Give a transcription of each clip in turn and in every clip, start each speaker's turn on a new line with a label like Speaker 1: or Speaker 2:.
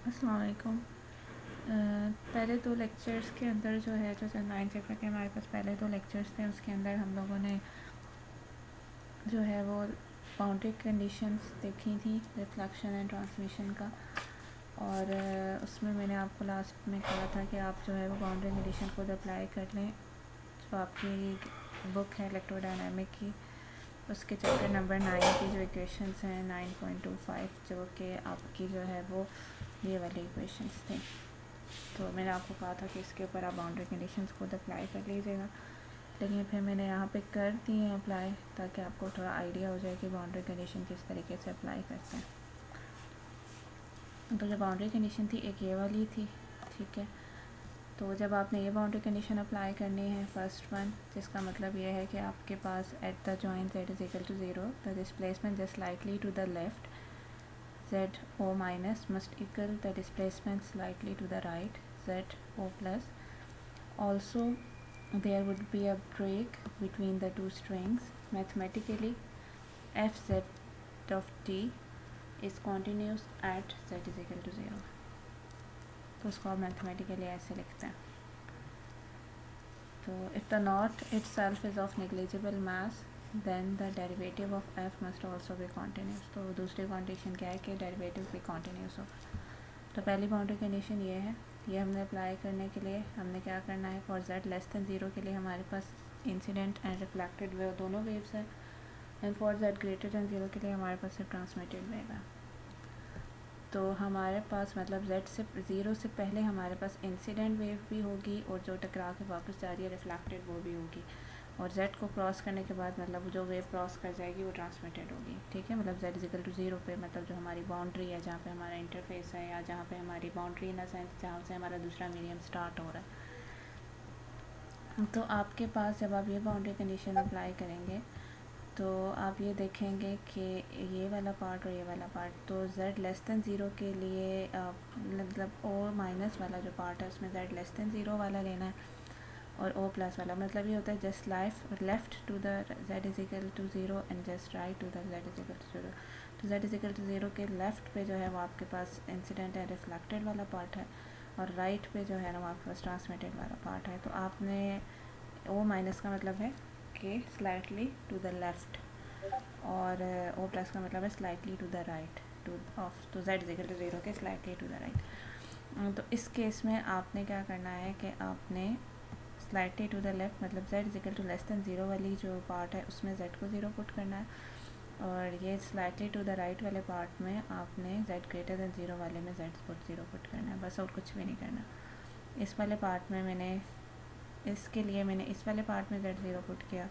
Speaker 1: अस्सलाम वालेकुम। पहले दो लेक्चर्स के अंदर जो है जो 9 चैप्टर के हमारे पास पहले दो लेक्चर्स थे, उसके अंदर हम लोगों ने जो है वो बाउंड्री कंडीशंस देखी थी, रिफ्लेक्शन एंड ट्रांसमिशन का। और उसमें मैंने आपको लास्ट में कहा था कि आप जो है वो बाउंड्री कंडीशन खुद अप्लाई कर लें। जो आपकी बुक है इलेक्ट्रोडायनामिक की, उसके चैप्टर नंबर 9 की जो इक्वेशंस हैं 9.25, जो कि आपकी जो है वो ये वाली इक्वेशंस थी। तो मैंने आपको कहा था कि इसके ऊपर आप बाउंड्री कंडीशंस खुद अप्लाई कर लीजिएगा, लेकिन फिर मैंने यहाँ पे कर दी है अप्लाई, ताकि आपको थोड़ा आइडिया हो जाए कि बाउंड्री कंडीशन किस तरीके से अप्लाई करते हैं। तो जो बाउंड्री कंडीशन थी एक ये वाली थी, ठीक है। तो जब आपने ये बाउंड्री कंडीशन अप्लाई करनी है, फर्स्ट वन, जिसका मतलब ये है कि आपके पास at the joint z is equal to 0 the displacement just slightly to the left z o minus must equal the displacement slightly to the right z o plus. Also there would be a break between the two strings. Mathematically fz of t is continuous at z is equal to 0. तो उसको आप mathematically ऐसे लिखते हैं। तो if the knot itself is of negligible mass then the derivative of f must also be continuous. तो दूसरी condition क्या है कि डेरिवेटिव भी continuous हो। तो पहली बाउंड्री कंडीशन ये है, ये हमने अप्लाई करने के लिए हमने क्या करना है, फॉर z लेस दैन 0 के लिए हमारे पास इंसिडेंट एंड रिफ्लेक्टेड वेव दोनों वेव्स हैं, and for z greater than 0 के लिए हमारे पास सिर्फ ट्रांसमिटेड वेव है। तो हमारे पास मतलब z से 0 से पहले हमारे पास इंसिडेंट वेव भी होगी, और जो टकरा के वापस जा रही है रिफ्लेक्टेड वो भी होगी, और z को क्रॉस करने के बाद मतलब जो वेव क्रॉस कर जाएगी वो ट्रांसमिटेड होगी, ठीक है। मतलब z इक्वल टू 0 पे मतलब जो हमारी बाउंड्री है, जहाँ पे हमारा इंटरफेस है, या जहाँ पे हमारी बाउंड्री इन अ सेंस जहाँ से हमारा दूसरा मीडियम स्टार्ट हो रहा है। तो आपके पास जब आप ये बाउंड्री कंडीशन अप्लाई करेंगे तो आप ये देखेंगे कि ये वाला पार्ट और ये वाला पार्ट, तो z लेस दैन 0 के लिए मतलब o माइनस वाला जो पार्ट है उसमें z लेस दैन 0 वाला लेना है, और o प्लस वाला मतलब ये होता है just left to the z is equal to 0 and just right to the z is equal to 0। तो z इज इक्वल टू 0 के लेफ्ट पे जो है वो आपके पास इंसिडेंट एंड रिफ्लेक्टेड वाला पार्ट है, और राइट पे जो है ना वो आपके पास ट्रांसमिटेड वाला पार्ट है। तो आपने o माइनस का मतलब है कि स्लाइटली टू द लेफ़्ट, और ओ प्लस का मतलब है slightly to the right to of, तो z इज इक्वल टू 0 के स्लाइटली टू द राइट। तो इस केस में आपने क्या करना है कि आपने स्लाइटली टू द लेफ़्ट मतलब z is equal to less than 0 वाली जो पार्ट है उसमें z को 0 पुट करना है, और ये स्लाइटली टू द राइट वाले पार्ट में आपने z ग्रेटर दैन 0 वाले में z पुट 0 पुट करना है, बस और कुछ भी नहीं करना। इस वाले पार्ट में मैंने इसके लिए मैंने इस वाले पार्ट में z 0 पुट किया,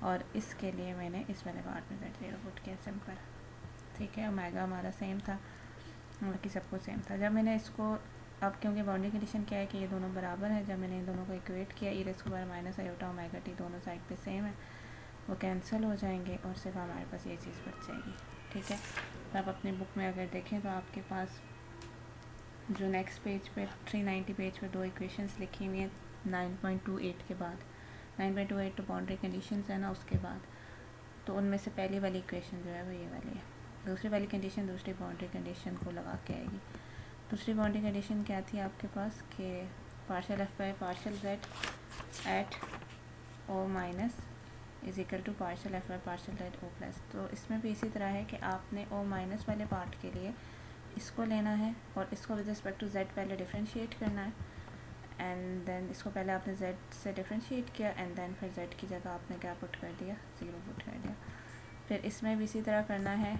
Speaker 1: और इसके लिए मैंने इस वाले पार्ट में z 0 पुट किया, सिंपल, ठीक है। ओमेगा हमारा सेम था, बाकी सब कुछ सेम था। जब मैंने इसको अब क्योंकि बाउंड्री कंडीशन क्या है कि ये दोनों बराबर है, जब मैंने इन दोनों को इक्वेट किया E raise to power minus iota omega T दोनों साइड पे सेम है, वो कैंसिल हो जाएंगे और सिर्फ हमारे पास ये चीज़ बच जाएगी, ठीक है। तो आप अपनी बुक में अगर देखें तो आपके पास जो नेक्स्ट पेज पे 390 पेज पे दो इक्वेशंस लिखी हुई हैं 9.28 के बाद, 9.28 तो बाउंड्री कंडीशंस है ना, उसके बाद तो उनमें से पहली वाली इक्वेशन जो है वो ये वाली है। दूसरी वाली कंडीशन दूसरी बाउंड्री कंडीशन को लगा के आएगी। दूसरी बाउंड्री कंडीशन क्या थी आपके पास कि partial F by partial Z at O minus is equal to partial F by partial Z O plus. तो इसमें भी इसी तरह है कि आपने ओ माइनस वाले पार्ट के लिए इसको लेना है, और इसको विद रिस्पेक्ट टू जेड पहले डिफ्रेंशिएट करना है, एंड देन इसको पहले आपने z से डिफ्रेंशिएट किया, एंड देन फिर z की जगह आपने क्या पुट कर दिया, 0 पुट कर दिया। फिर इसमें भी इसी तरह करना है,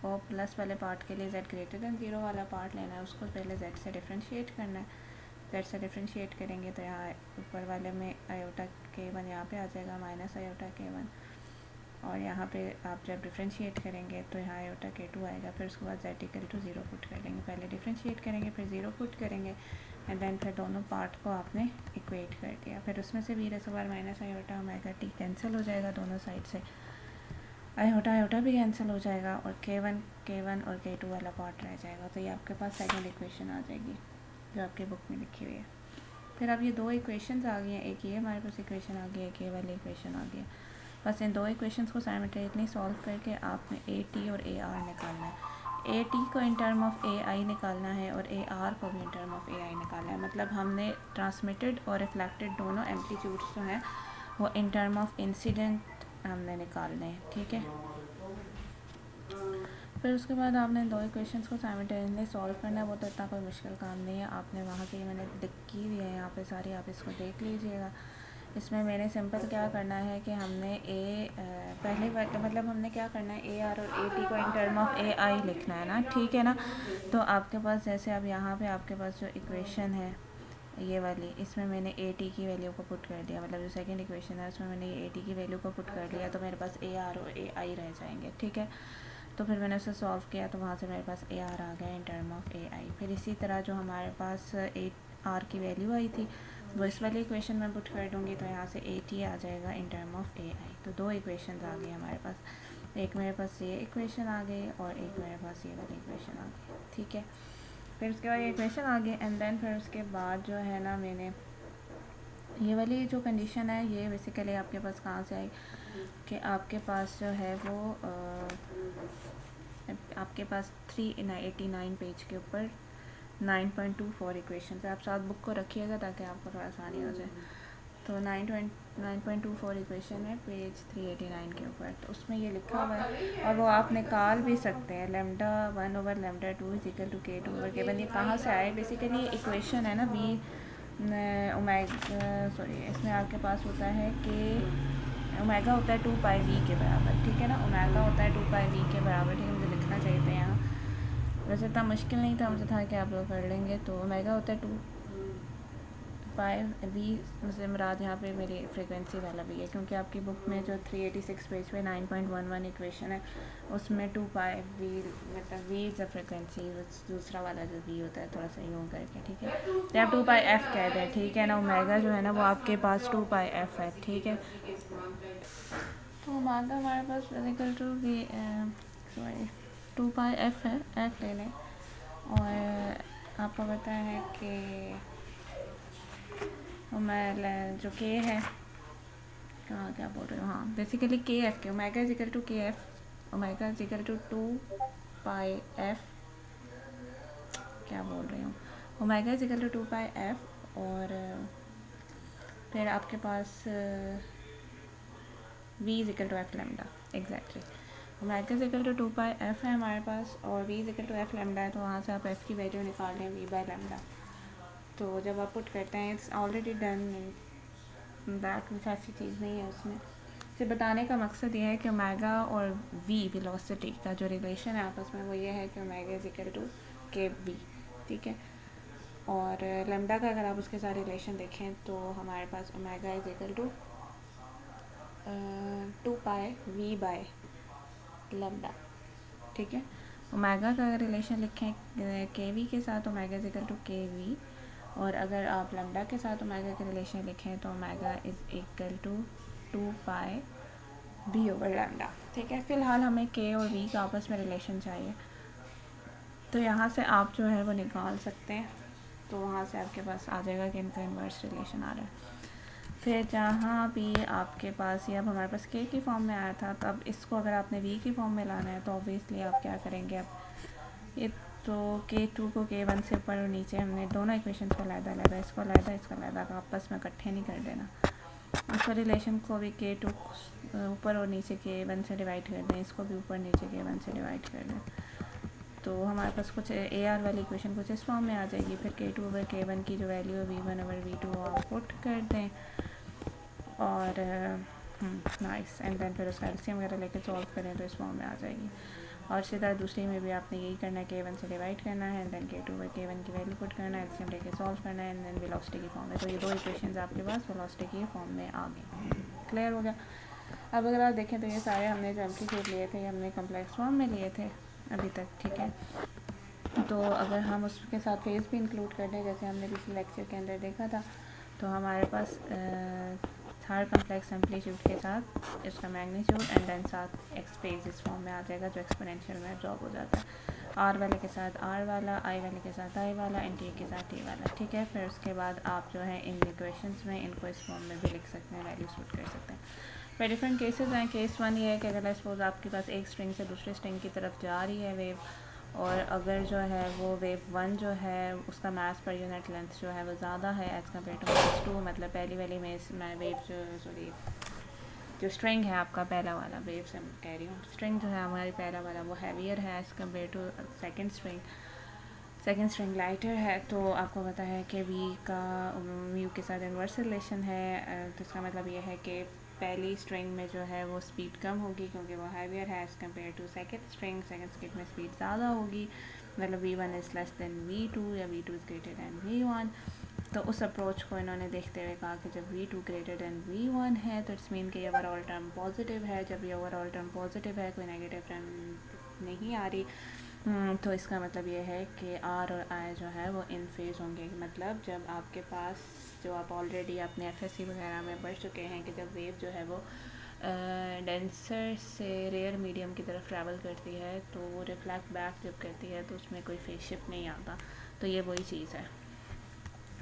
Speaker 1: o प्लस वाले पार्ट के लिए z ग्रेटर दैन 0 वाला पार्ट लेना है, उसको पहले z से डिफ्रेंशिएट करना है। z से डिफ्रेंशिएट करेंगे तो यहाँ ऊपर वाले में आयोटा k1 यहाँ पे आ जाएगा माइनस आयोटा k1, और यहाँ पे आप जब डिफ्रेंशिएट करेंगे तो यहाँ आयोटा k2 आएगा। फिर उसके बाद z इक्वल टू 0 पुट कर लेंगे, पहले डिफ्रेंशिएट करेंगे फिर 0 पुट करेंगे, एंड देन फिर दोनों पार्ट को आपने इक्वेट कर दिया। फिर उसमें से भी रेसोवार minus iota omega T cancel हो जाएगा दोनों साइड से, आयोटा आयोटा भी कैंसिल हो जाएगा, और k1 और k2 वाला पार्ट रह जाएगा। तो ये आपके पास सेकंड इक्वेशन आ जाएगी जो आपकी बुक में लिखी हुई है। फिर अब ये दो इक्वेशंस आ गई हैं, एक ये हमारे पास इक्वेशन आ गई है, एक ये वाली इक्वेशन आ गई है। बस इन दो इक्वेशंस को साइमल्टेनियसली सॉल्व करके आपने ए टी और ए आर निकालना है। ए टी को इन टर्म ऑफ ए आई निकालना है और ए आर को भी इन टर्म ऑफ ए आई निकालना है। मतलब हमने ट्रांसमिटेड और रिफ्लेक्टेड दोनों एम्पलीट्यूड्स जो हैं वो इन टर्म ऑफ इंसिडेंट हमने निकालने हैं, ठीक है। फिर उसके बाद आपने दो इक्वेशंस को साइमल्टेनियसली सॉल्व करना है। वो तो इतना कोई मुश्किल काम नहीं है, आपने वहाँ से मैंने लिख की हुई है यहाँ पे सारी, आप इसको देख लीजिएगा। इसमें मैंने सिंपल क्या करना है कि हमने पहले मतलब हमने क्या करना है, ए आर और ए टी को इन टर्म ऑफ ए आई लिखना है ना, ठीक है ना। तो आपके पास जैसे अब यहाँ पे आपके पास जो इक्वेशन है ये वाली, इसमें मैंने ए टी की वैल्यू को पुट कर दिया, मतलब जो सेकंड इक्वेशन है उसमें मैंने ए टी की वैल्यू को पुट कर लिया, तो मेरे पास ए आर और ए आई रह जाएंगे, ठीक है। तो फिर मैंने उसे सॉल्व किया तो वहाँ से मेरे पास ए आर आ गया इन टर्म ऑफ ए आई। फिर इसी तरह जो हमारे पास ए आर की वैल्यू आई थी वो इस वाली इक्वेशन में पुट कर दूँगी, तो यहाँ से ए टी आ जाएगा इन टर्म ऑफ ए आई। तो दो इक्वेशन आ गई हमारे पास, एक मेरे पास ये इक्वेशन आ गई और एक मेरे पास ये वाली इक्वेशन आ गई, ठीक है। फिर उसके बाद ये इक्वेशन आ गई एंड देन फिर उसके बाद जो है ना, मैंने ये वाली जो कंडीशन है ये बेसिकली आपके पास कहाँ से आई कि आपके पास जो है वो आपके पास 389 पेज के ऊपर 9.24 इक्वेशन है। आप साथ बुक को रखिएगा ताकि आपको थोड़ा आसानी हो जाए। तो 9.24 इक्वेशन है पेज 389 के ऊपर, तो उसमें ये लिखा हुआ है और वो आप निकाल भी सकते हैं। Lambda 1/λ2 is equal to k2 over k1। ये कहाँ से आए, बेसिकली इक्वेशन है ना वी ओमेगा, सॉरी इसमें आपके पास होता है कि ओमेगा होता है 2πv के बराबर, ठीक है ना। ओमेगा होता है 2πv के बराबर, ठीक है। मुझे लिखना चाहिए था यहाँ, वैसे इतना मुश्किल नहीं था, मुझे था कि आप लोग कर लेंगे। तो ओमेगा होता है 2πv, मुझे मुराद यहाँ पे मेरी फ्रीक्वेंसी वाला भी है, क्योंकि आपकी बुक में जो 386 पेज पे 9.11 इक्वेशन है उसमें 2πv मतलब v इज़ अ फ्रीक्वेंसी, दूसरा वाला जो v होता है थोड़ा सा यूँ करके, ठीक है। तो आप 2πf कहते हैं, ठीक है ना। ओमेगा जो है ना वो आपके पास 2πf है, ठीक है। तो ओमेगा हमारे पास equal to v sorry 2πf है, f ले लें। और आपको पता है कि मैं जो k है, कहाँ क्या बोल रही हूँ, हाँ बेसिकली के एफ के omega is equal to K F, omega is equal to 2πf, क्या बोल रही हूँ, omega is equal to 2πf। और फिर आपके पास v is equal to F lambda, exactly. Omega is equal to 2πf है हमारे पास और v is equal to F lambda है, तो वहाँ से आप f की वैल्यू निकाल लें v बाय लेमडा। तो जब आप पुट करते हैं इट्स ऑलरेडी डन दैट, कुछ ऐसी चीज़ नहीं है उसमें। से बताने का मकसद ये है कि ओमेगा और v वेलोसिटी का जो रिलेशन है आपस में वो ये है कि ओमेगा इज इक्वल टू के वी, ठीक है। और लेमडा का अगर आप उसके साथ रिलेशन देखें तो हमारे पास omega is equal to 2πv by lambda, ठीक है। ओमेगा का अगर रिलेशन लिखें के वी के साथ, ओमेगा इज इक्वल टू के वी। और अगर आप लेमडा के साथ ओमेगा के रिलेशन लिखें तो omega is equal to 2πv over lambda, ठीक है। फ़िलहाल हमें के और वी का आपस में रिलेशन चाहिए, तो यहाँ से आप जो है वो निकाल सकते हैं। तो वहाँ से आपके पास आ जाएगा कि इनका इन्वर्स रिलेशन आ रहा है। फिर जहाँ भी आपके पास ये अब हमारे पास के की फॉर्म में आया था, तो अब इसको अगर आपने वी की फॉर्म में लाना है तो ऑब्वियसली आप क्या करेंगे, अब ये तो k2 को k1 से ऊपर और नीचे हमने दोनों इक्वेशन को अलग-अलग, इसको अलग आपस में इकट्ठे नहीं कर देना। उसका रिलेशन को भी k2 ऊपर और नीचे k1 से डिवाइड कर दें, इसको भी ऊपर नीचे k1 से डिवाइड कर दें, तो हमारे पास कुछ ए आर वाली इक्वेशन कुछ इस फॉर्म में आ जाएगी। फिर k2 ओवर k1 की जो वैल्यू है v1 ओवर v2 आप पुट कर दें और नाइस, एंड देन फिर उसका एलसीएम वगैरह लेकर सॉल्व करें तो इस फॉर्म में आ जाएगी। और सीधा दूसरी में भी आपने यही करना है, k1 से डिवाइड करना है, देन k2 ओवर k1 की वैल्यू पुट करना है, एलसीएम लेके सॉल्व करना है, एंड देन वेलोसिटी की फॉर्म में। तो ये दो इक्वेशंस आपके पास वेलोसिटी की फॉर्म में आ गई। क्लियर हो गया। अब अगर आप देखें तो ये सारे हमने जो एम्पलीट्यूड लिए थे हमने कम्प्लेक्स फॉर्म में लिए थे अभी तक, ठीक है। तो अगर हम उसके साथ फेज़ भी इंक्लूड कर दें जैसे हमने पिछले लेक्चर के अंदर देखा था, तो हमारे पास थर्ड कम्प्लेक्स एम्पलीट्यूड के साथ इसका मैग्नीट्यूड एंड देन साथ एक्स फेज इस फॉर्म में आ जाएगा जो एक्सपोनेंशियल में ड्रॉप हो जाता है। आर वाले के साथ आर वाला, आई वाले के साथ आई वाला, एंड टी के साथ टी वाला, ठीक है। फिर उसके बाद आप जो है इन इक्वेशंस में इनको इस फॉर्म में भी लिख सकते हैं, वैल्यूज पुट कर सकते हैं। फिर डिफरेंट केसेस हैं। केस वन ये है कि अगर सपोज आपके पास एक स्ट्रिंग से दूसरे स्ट्रिंग की तरफ जा रही है वेव और अगर जो है वो वेव 1 जो है उसका मास पर यूनिट लेंथ जो है वो ज़्यादा है एज़ कम्पेयर टू वेव 2, मतलब पहली वाली में वेव जो स्ट्रिंग है आपका पहला वाला, वेव से कह रही हूँ, स्ट्रिंग जो है हमारी पहला वाला वो हैवियर है as compare to second string lighter है। तो आपको पता है कि वी का म्यू के साथ इन्वर्स रिलेशन है, तो इसका मतलब ये है कि पहली स्ट्रिंग में जो है वो स्पीड कम होगी क्योंकि वो हैवियर है as compare to second string में स्पीड ज़्यादा होगी, मतलब v1 is less then v2 या v2 is greater then v1। तो उस अप्रोच को इन्होंने देखते हुए कहा कि जब v2 ग्रेटर दैन v1 है तो इट्स मीन कि ये ओवरऑल टर्म पॉजिटिव है। जब ये ओवरऑल टर्म पॉजिटिव है, कोई नेगेटिव टर्म नहीं आ रही, तो इसका मतलब ये है कि आर और आई जो है वो इन फेज़ होंगे। मतलब जब आपके पास, जो आप ऑलरेडी अपने एफएससी वगैरह में पढ़ चुके हैं कि जब वेव जो है वो डेंसर से रेयर मीडियम की तरफ ट्रैवल करती है तो वो रिफ्लेक्ट बैक जब करती है तो उसमें कोई फेस शिफ्ट नहीं आता। तो ये वही चीज़ है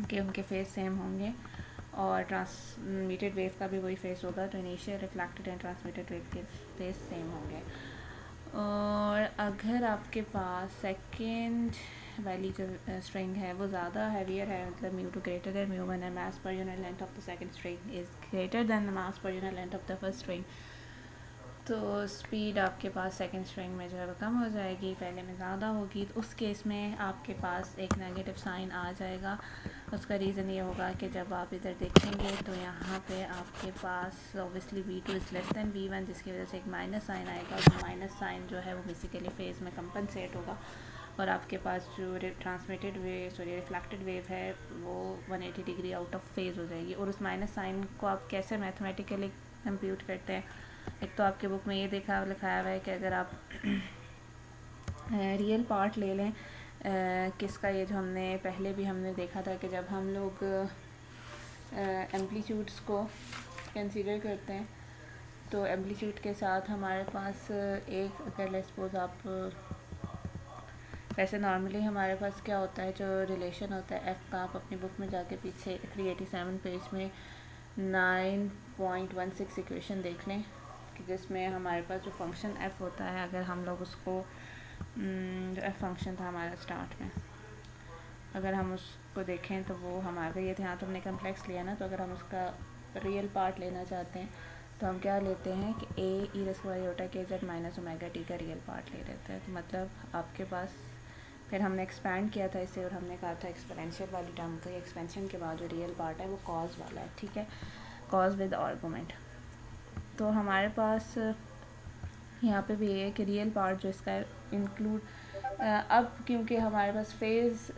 Speaker 1: कि उनके फेस सेम होंगे और ट्रांसमिटेड वेव का भी वही फेस होगा, तो initial reflected and transmitted wave के फेस सेम होंगे। और अगर आपके पास सेकेंड वाली जो स्ट्रिंग है वो ज़्यादा हैवियर है, मतलब mu two greater than mu one है, mass per unit length of the second string is greater than the mass per unit length of the first string, तो स्पीड आपके पास सेकेंड स्ट्रिंग में जो है वो कम हो जाएगी, पहले में ज़्यादा होगी। तो उस केस में आपके पास एक नेगेटिव साइन आ जाएगा। उसका रीज़न ये होगा कि जब आप इधर देखेंगे तो यहाँ पे आपके पास obviously v2 is less than v1, जिसकी वजह से एक माइनस साइन आएगा। और माइनस साइन जो है वो बेसिकली फेज़ में कंपनसेट होगा और आपके पास जो रिफ्लेक्टेड वेव है वो 180 डिग्री आउट ऑफ फेज़ हो जाएगी। और उस माइनस साइन को आप कैसे मैथमेटिकली कंप्यूट करते हैं, एक तो आपके बुक में ये लिखाया हुआ है कि अगर आप रियल पार्ट ले लें किसका, ये जो हमने पहले भी हमने देखा था कि जब हम लोग एम्पलीट्यूड्स को कंसीडर करते हैं तो एम्पलीट्यूड के साथ हमारे पास एक, अगर लेट्स सपोज आप, वैसे नॉर्मली हमारे पास क्या होता है, जो रिलेशन होता है एफ़ का, आप अपनी बुक में जाके पीछे 387 पेज में 9.16 इक्वेशन देख लें, जिसमें हमारे पास जो फंक्शन f होता है, अगर हम लोग उसको जो f फंक्शन था हमारा स्टार्ट में, अगर हम उसको देखें तो वो हमारे, ये यहाँ तो हमने कम्प्लेक्स लिया ना, तो अगर हम उसका रियल पार्ट लेना चाहते हैं तो हम क्या लेते हैं कि a e⁻k z minus omega T का रियल पार्ट ले लेते हैं। तो मतलब आपके पास, फिर हमने एक्सपैंड किया था इसे और हमने कहा था एक्सपोनेंशियल वाली टर्म का एक्सपेंशन के बाद जो रियल पार्ट है वो कॉज वाला है, ठीक है, कॉज विद आर्गूमेंट। तो हमारे पास यहाँ पे भी है कि रियल पार्ट जो इसका इंक्लूड, अब क्योंकि हमारे पास फेज़,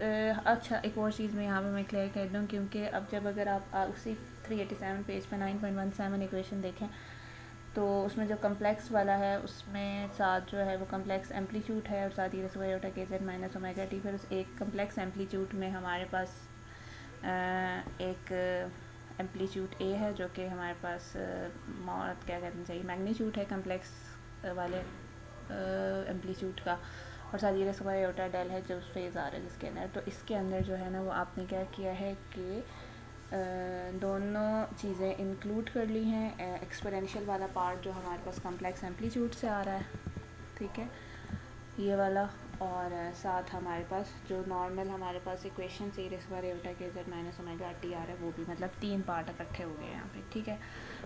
Speaker 1: अच्छा एक और चीज़ में यहाँ पे मैं क्लियर कर दूँ, क्योंकि अब जब अगर आप उसी 387 पेज पे 9.17 इक्वेशन देखें तो उसमें जो कम्प्लेक्स वाला है उसमें साथ जो है वो कम्प्लेक्स एम्पलीट्यूड है और साथ ही k z minus omega T. फिर उस एक कम्प्लेक्स एम्पलीट्यूड में हमारे पास एक एम्पलीट्यूड ए है जो कि हमारे पास क्या कहना चाहिए, मैग्नीट्यूड है कम्प्लेक्स वाले एम्पलीट्यूड का, और साथ ही होता डेल है जो फेज़ आ रहा है जिसके अंदर। तो इसके अंदर जो है ना वो आपने क्या किया है कि दोनों चीज़ें इंक्लूड कर ली हैं। एक्सपोनेंशियल वाला पार्ट जो हमारे पास कम्प्लेक्स एम्पलीट्यूड से आ रहा है, ठीक है, ये वाला, और साथ हमारे पास जो नॉर्मल हमारे पास इक्वेशन से के z माइनस ओमेगा टी आ रहा है वो भी, मतलब 3 पार्ट इकट्ठे हो गए यहाँ पे, ठीक है।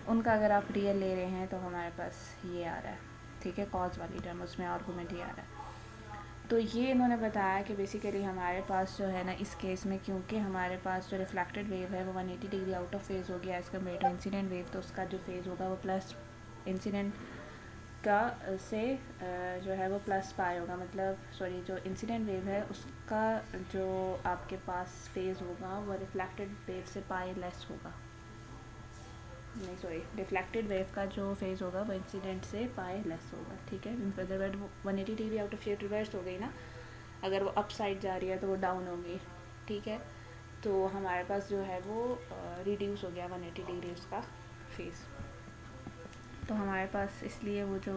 Speaker 1: उनका अगर आप रियल ले रहे हैं तो हमारे पास ये आ रहा है, ठीक है, कॉज वाली टर्म, उसमें आर्गूमेंट ही आ रहा है। तो ये इन्होंने बताया कि बेसिकली हमारे पास जो है ना इस केस में, क्योंकि हमारे पास जो रिफ्लेक्टेड वेव है वो 180 डिग्री आउट ऑफ फेज़ हो गया as compare to incident wave, तो उसका जो फेज़ होगा वो प्लस इंसिडेंट का से जो है वो प्लस पाई होगा, मतलब जो इंसिडेंट वेव है उसका जो आपके पास फेज़ होगा वो रिफ्लेक्टेड वेव से पाई लेस होगा, रिफ्लेक्टेड वेव का जो फेज़ होगा वो इंसिडेंट से पाई लेस होगा, ठीक है। Other word 180 degree out of phase reverse हो गई ना, अगर वो अप साइड जा रही है तो वो डाउन होगी, ठीक है। तो हमारे पास जो है वो रिड्यूस हो गया 180 डिग्री उसका फेज़। तो हमारे पास इसलिए वो जो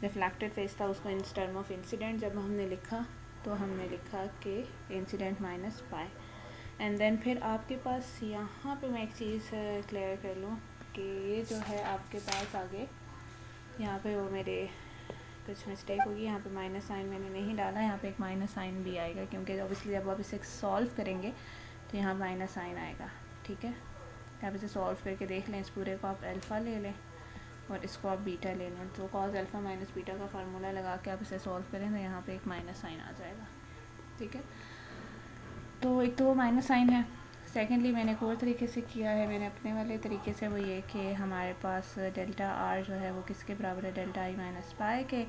Speaker 1: रिफ्लेक्टेड फेज़ था उसको इन टर्म ऑफ इंसिडेंट जब हमने लिखा तो हमने लिखा कि incident minus pi. And then फिर आपके पास यहाँ पे मैं एक चीज़ क्लियर कर लूँ कि ये जो है आपके पास आगे यहाँ पे वो मेरे कुछ मिस्टेक होगी, यहाँ पे माइनस साइन मैंने नहीं डाला, यहाँ पे एक माइनस साइन भी आएगा क्योंकि ऑब्वियसली जब आप इसे सॉल्व करेंगे तो यहाँ माइनस साइन आएगा, ठीक है। आप इसे सॉल्व करके देख लें, इस पूरे को आप अल्फ़ा ले लें और इसको आप बीटा ले लें, तो कॉस अल्फ़ा माइनस बीटा का फार्मूला लगा के आप इसे सॉल्व करें तो यहाँ पे एक माइनस साइन आ जाएगा, ठीक है। तो एक तो वो माइनस साइन है। सेकेंडली मैंने एक और तरीके से किया है, मैंने अपने वाले तरीके से, वो ये कि हमारे पास डेल्टा आर जो है वो किसके बराबर है, डेल्टा आई माइनस पाई के।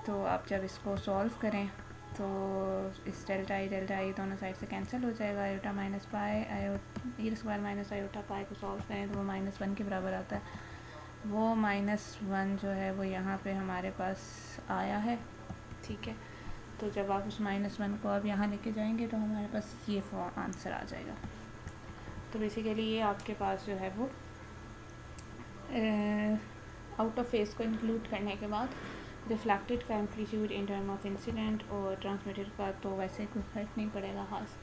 Speaker 1: तो आप जब इसको सॉल्व करें तो इस डेल्टा आई दोनों साइड से कैंसिल हो जाएगा, iota minus pi E square minus iota पाई को सॉल्व करें तो वो -1 के बराबर आता है। वो -1 जो है वो यहाँ पे हमारे पास आया है, ठीक है। तो जब आप उस -1 को अब यहाँ लेके जाएंगे तो हमारे पास ये आंसर आ जाएगा। तो बेसिकली ये आपके पास जो है वो आउट ऑफ फेस को इंक्लूड करने के बाद रिफ्लेक्टेड का amplitude in term of incident और ट्रांसमिटेड का तो वैसे कोई फर्क नहीं पड़ेगा खास,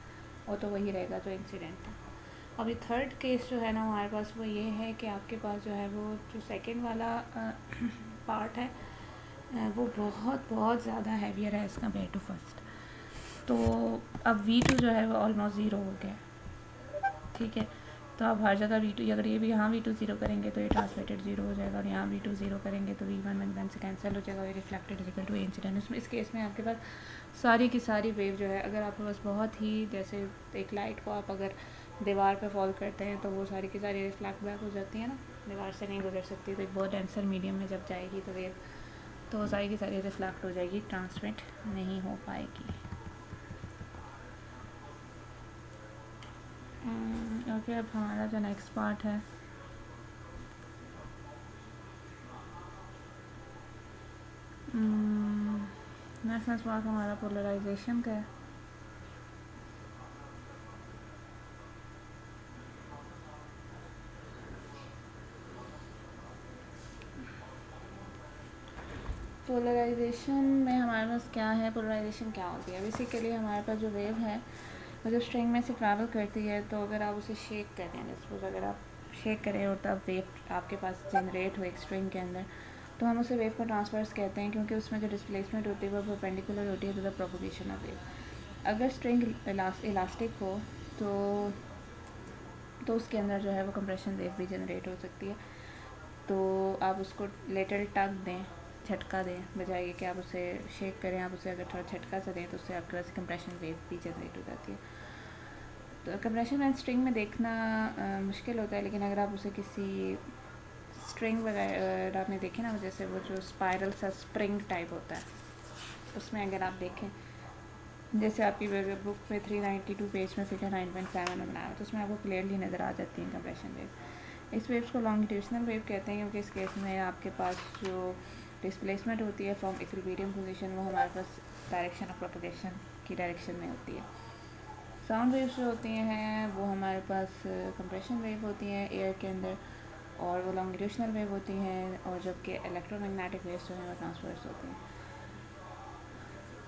Speaker 1: वो तो वही रहेगा जो इंसिडेंट था। अभी थर्ड केस जो है ना हमारे पास वो ये है कि आपके पास जो है वो जो सेकंड वाला पार्ट है वो बहुत बहुत ज़्यादा हैवियर है एज़ कम्पेयर टू फर्स्ट। तो अब V2 जो है वो ऑलमोस्ट ज़ीरो हो गया, ठीक है। तो आप हर जगह V2, अगर ये भी यहाँ V2 ज़ीरो करेंगे तो ये ट्रांसमिटेड ज़ीरो हो जाएगा, और यहाँ V2 ज़ीरो करेंगे तो V1 1 से कैंसिल हो जाएगा, ये रिफ्लेक्टेड इक्वल टू इंसिडेंट। उसमें इस केस में आपके पास सारी की सारी वेव जो है, अगर आपके पास बहुत ही जैसे एक लाइट को आप अगर दीवार पे फॉल करते हैं तो वो सारी की सारी रिफ्लेक्ट बैक हो जाती है ना, दीवार से नहीं गुजर सकती, तो एक बहुत डेंसर मीडियम में जब जाएगी तो वेव तो वो सारी की सारी रिफ्लेक्ट हो जाएगी, ट्रांसमिट नहीं हो पाएगी। ओके, अब हमारा जो नेक्स्ट पार्ट है नेक्स्ट पार्ट हमारा पोलराइजेशन का है। पोलराइजेशन में हमारे पास क्या है, पोलराइजेशन क्या होती है, बेसिकली हमारे पास जो वेव है वो जब स्ट्रिंग में से ट्रैवल करती है तो अगर आप उसे शेक करें, सपोज अगर आप शेक करें और तब वेव आपके पास जनरेट हो एक स्ट्रिंग के अंदर, तो हम उसे वेव को ट्रांसवर्स कहते हैं क्योंकि उसमें जो डिस्प्लेसमेंट होती है वो परपेंडिकुलर होती है to the propagation of wave. अगर स्ट्रिंग इलास्टिक हो तो उसके अंदर जो है वो कंप्रेशन वेव भी जनरेट हो सकती है। तो आप उसको लेटर टक दें, झटका दें, बजाय कि आप उसे शेक करें, आप उसे अगर थोड़ा झटका सा दें तो उससे आपके पास कंप्रेशन वेव भी जनरेट हो जाती है। तो कंप्रेशन वेव स्ट्रिंग में देखना मुश्किल होता है, लेकिन अगर आप उसे किसी स्ट्रिंग वगैरह आपने देखे ना, जैसे वो जो स्पाइरल सा स्प्रिंग टाइप होता है, उसमें अगर आप देखें, जैसे आपकी बुक में 392 पेज में फिगर 9.7 में बनाया तो उसमें आपको क्लियरली नज़र आ जाती है कंप्रेशन वेव। इस वेव्स को लॉन्गिट्यूशनल वेव कहते हैं क्योंकि इस केस में आपके पास जो डिस्प्लेसमेंट होती है फ्रॉम इक्विलिब्रियम पोजीशन वो हमारे पास डायरेक्शन ऑफ प्रोपगेशन की डायरेक्शन में होती है। साउंड वेव्स जो होती हैं वो हमारे पास कंप्रेशन वेव होती हैं एयर के अंदर, और वो लॉन्गिट्यूशनल वेव होती हैं, और जबकि इलेक्ट्रोमैग्नेटिक वेव्स जो हैं वो ट्रांसवर्स होती हैं।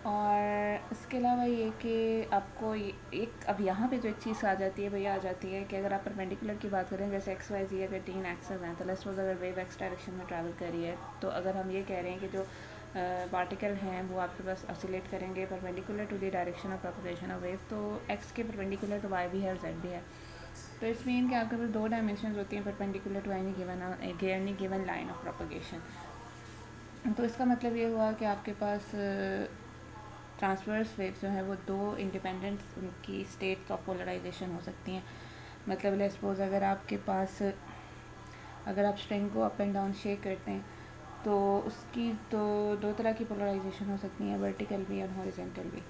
Speaker 1: और इसके अलावा ये कि आपको एक अब यहाँ पे जो एक चीज़ आ जाती है भैया आ जाती है कि अगर आप परपेंडिकुलर की बात करें, जैसे एक्स वाई जी अगर 3 एक्सेस हैं तो लेट्स सपोज अगर वेव एक्स डायरेक्शन में ट्रैवल कर रही है, तो अगर हम ये कह रहे हैं कि जो पार्टिकल हैं वो आपके पास ऑसिलेट करेंगे perpendicular to the direction of propagation of wave, तो एक्स के परपेंडिकुलर तो वाई भी है और जेड भी है। तो इट्स मीन कि आपके पास 2 डायमेंशन होती हैं perpendicular to any given line of propagation. तो इसका मतलब ये हुआ कि आपके पास ट्रांसवर्स वेव जो है वो 2 इंडिपेंडेंट उनकी स्टेट्स ऑफ पोलराइजेशन हो सकती हैं। मतलब लेट्स सपोज अगर आपके पास अगर आप स्ट्रिंग को अप एंड डाउन शेक करते हैं तो उसकी तो 2 तरह की पोलराइजेशन हो सकती हैं, वर्टिकल भी और हॉरिजॉन्टल भी।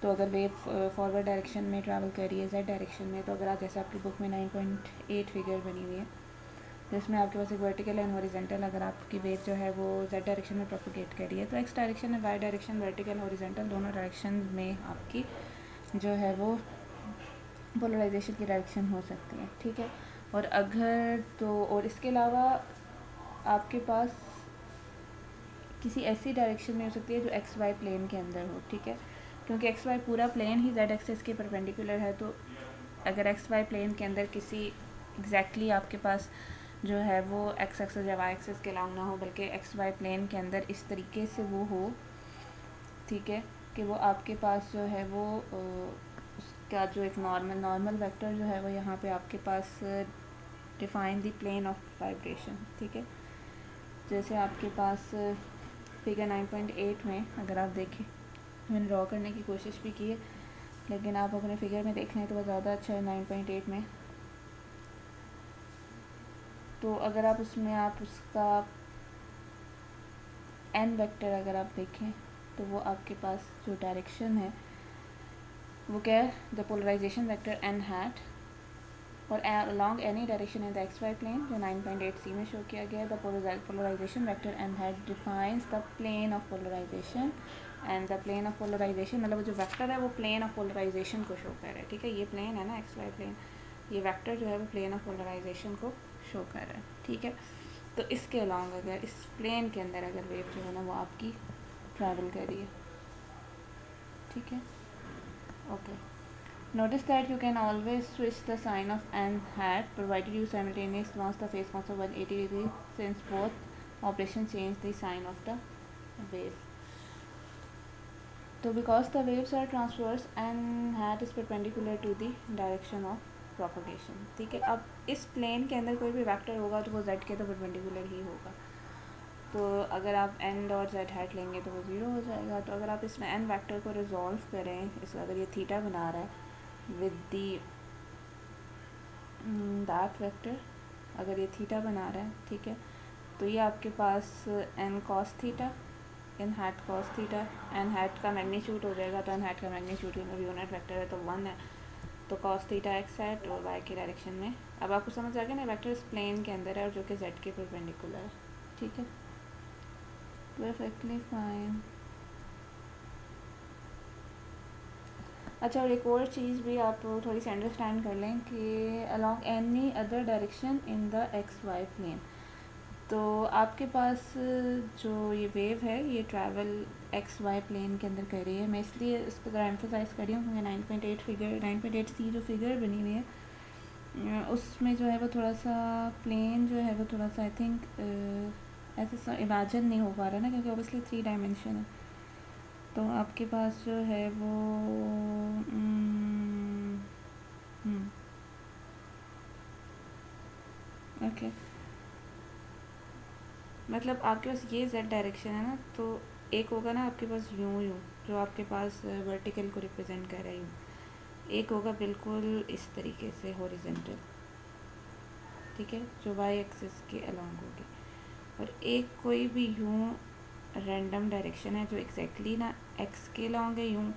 Speaker 1: तो अगर वेव फॉरवर्ड डायरेक्शन में ट्रैवल कर रही है जेड डायरेक्शन में, तो अगर आप जैसे आपकी बुक में 9.8 फिगर बनी हुई है जिसमें आपके पास एक वर्टिकल एंड हॉरिजॉन्टल, अगर आपकी वेव जो है वो जेड डायरेक्शन में प्रोपगेट कर रही है तो एक्स डायरेक्शन और वाई डायरेक्शन, वर्टिकल हॉरिजॉन्टल दोनों डायरेक्शन में आपकी जो है वो पोलराइजेशन की डायरेक्शन हो सकती है, ठीक है। और अगर तो और इसके अलावा आपके पास किसी ऐसी डायरेक्शन में हो सकती है जो एक्स वाई प्लेन के अंदर हो, ठीक है, क्योंकि एक्स वाई पूरा प्लेन ही जेड एक्सिस के परपेंडिकुलर है। तो अगर एक्स वाई प्लेन के अंदर किसी एग्जैक्टली आपके पास जो है वो एक्स एक्सेस या वाई एक्सेस के अलाउंग ना हो, बल्कि एक्स वाई प्लेन के अंदर इस तरीके से वो हो, ठीक है, कि वो आपके पास जो है वो उसका जो एक नॉर्मल वेक्टर जो है वो यहाँ पे आपके पास define the plane of vibration, ठीक है। जैसे आपके पास फिगर 9.8 में अगर आप देखें, मैंने ड्रॉ करने की कोशिश भी की है, लेकिन आप अपने फिगर में देख लें तो वो ज़्यादा अच्छा है 9.8 में। तो अगर आप उसमें आप उसका एन वेक्टर अगर आप देखें तो वो आपके पास जो डायरेक्शन है वो क्या है, the polarization vector N hat और along any direction in the X Y plane, जो 9.8c में शो किया गया है। The polarization vector N hat defines the plane of polarization, and the plane of polarization मतलब जो वेक्टर है वो प्लेन ऑफ पोलराइजेशन को शो कर रहा है, ठीक है। ये प्लेन है ना एक्स वाई प्लेन, ये वेक्टर जो है वो प्लेन ऑफ पोलराइजेशन को शो कर रहा है, ठीक है। तो इसके अलॉन्ग अगर इस प्लेन के अंदर अगर वेव जो है ना वो आपकी ट्रैवल कर रही है, ठीक है, okay. Notice that you can always switch the sign of n hat provided you simultaneously launch the phase constant 180 degrees, since both operations change the sign of the wave. So because the waves are transverse, n hat is perpendicular to the direction of propagation, ठीक है। अब इस plane के अंदर कोई भी vector होगा तो वो z के तो परपेंडिकुलर ही होगा, तो अगर आप n डॉट z हैट लेंगे तो वो ज़ीरो हो जाएगा। तो अगर आप इसमें n वेक्टर को रिजॉल्व करें, इस अगर ये थीटा बना रहा है विद दी दैट वेक्टर, अगर ये थीटा बना रहा है, ठीक है, तो ये आपके पास n cos theta in hat cos theta, n hat का मैग्नीट्यूड हो जाएगा, तो n हैट का मैग्नीट्यूड यूनिट वेक्टर है तो 1 है, तो cos थीटा x हैट और y के डायरेक्शन में। अब आपको समझ आ गया ना, वेक्टर इस प्लेन के अंदर है और जो कि z के परपेंडिकुलर है, ठीक है, परफेक्टली फाइन। अच्छा, और एक और चीज़ भी आप थोड़ी सी अंडरस्टैंड कर लें कि along any other direction in the X Y plane, तो आपके पास जो ये वेव है ये ट्रैवल एक्स वाई प्लेन के अंदर कर रही है। मैं इसलिए इस पर ज़रा एम्फोसाइज़ कर रही हूँ क्योंकि 9.8 फिगर 9.8c जो फिगर बनी हुई है उसमें जो है वो थोड़ा सा प्लेन जो है वो थोड़ा सा आई थिंक ऐसे इमेजिन नहीं हो पा रहा ना, क्योंकि ऑब्वियसली 3 डायमेंशन है। तो आपके पास जो है वो ओके, मतलब आपके पास ये z डायरेक्शन है ना, तो एक होगा ना आपके पास यूँ जो आपके पास वर्टिकल को रिप्रेजेंट कर रहा है यूँ, एक होगा बिल्कुल इस तरीके से हॉरिजेंटल, ठीक है, जो y एक्सिस के अलॉन्ग होगी, और एक कोई भी यूँ रैंडम डायरेक्शन है जो एग्जैक्टली ना x के अलॉन्ग है यूँ,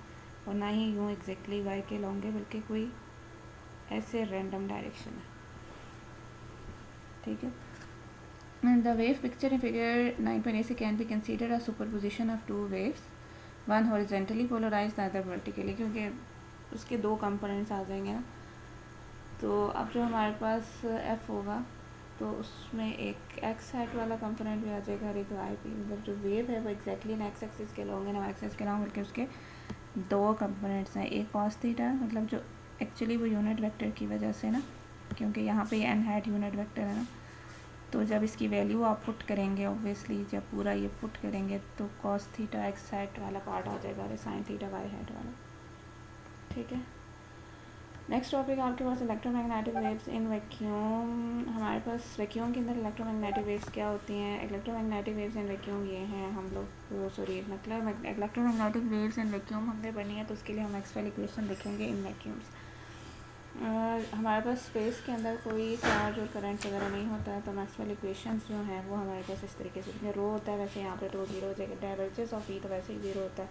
Speaker 1: और ना ही यूँ एग्जैक्टली y के अलॉन्ग है, बल्कि कोई ऐसे रैंडम डायरेक्शन है, ठीक है। And the wave picture in figure 9.8 can be considered a superposition of two waves, one horizontally polarized, the other vertically, क्योंकि उसके दो कंपोनेंट्स आ जाएंगे ना। तो अब जो हमारे पास f होगा तो उसमें एक x हैट वाला कंपोनेंट भी आ जाएगा और एक y भी, मतलब जो वेव है वो एग्जैक्टली ना x एक्सिस के लॉन्ग है ना y एक्सिस के लॉन्ग, बल्कि उसके दो कंपोनेंट्स हैं, एक cos थीटा मतलब जो एक्चुअली वो यूनिट वेक्टर की वजह से ना, क्योंकि यहाँ पे n हैट यूनिट वेक्टर है ना, तो जब इसकी वैल्यू आप पुट करेंगे ऑब्वियसली जब पूरा ये पुट करेंगे तो cos थीटा x हैट वाला पार्ट आ जाएगा और sin थीटा y हैट वाला, ठीक है। नेक्स्ट टॉपिक आपके पास इलेक्ट्रोमैग्नेटिक वेव्स इन वैक्यूम। हमारे पास वैक्यूम के अंदर इलेक्ट्रोमैग्नेटिक वेव्स क्या होती हैं। इलेक्ट्रोमैग्नेटिक वेव्स इन वैक्यूम ये हैं, हम लोग सॉरी मतलब इलेक्ट्रोमैग्नेटिक वेव्स इन वैक्यूम हमने बनी है, तो उसके लिए हम मैक्सवेल इक्वेशन लिखेंगे इन वैक्यूम्स। हमारे पास स्पेस के अंदर कोई चार्ज और करंट वगैरह नहीं होता है, तो मैक्सवेल इक्वेशंस जो हैं वो हमारे पास इस तरीके से, रो होता है वैसे यहाँ पे तो जीरो हो जाएगा, डाइवर्जेंस ऑफ ई तो वैसे ही जीरो होता है,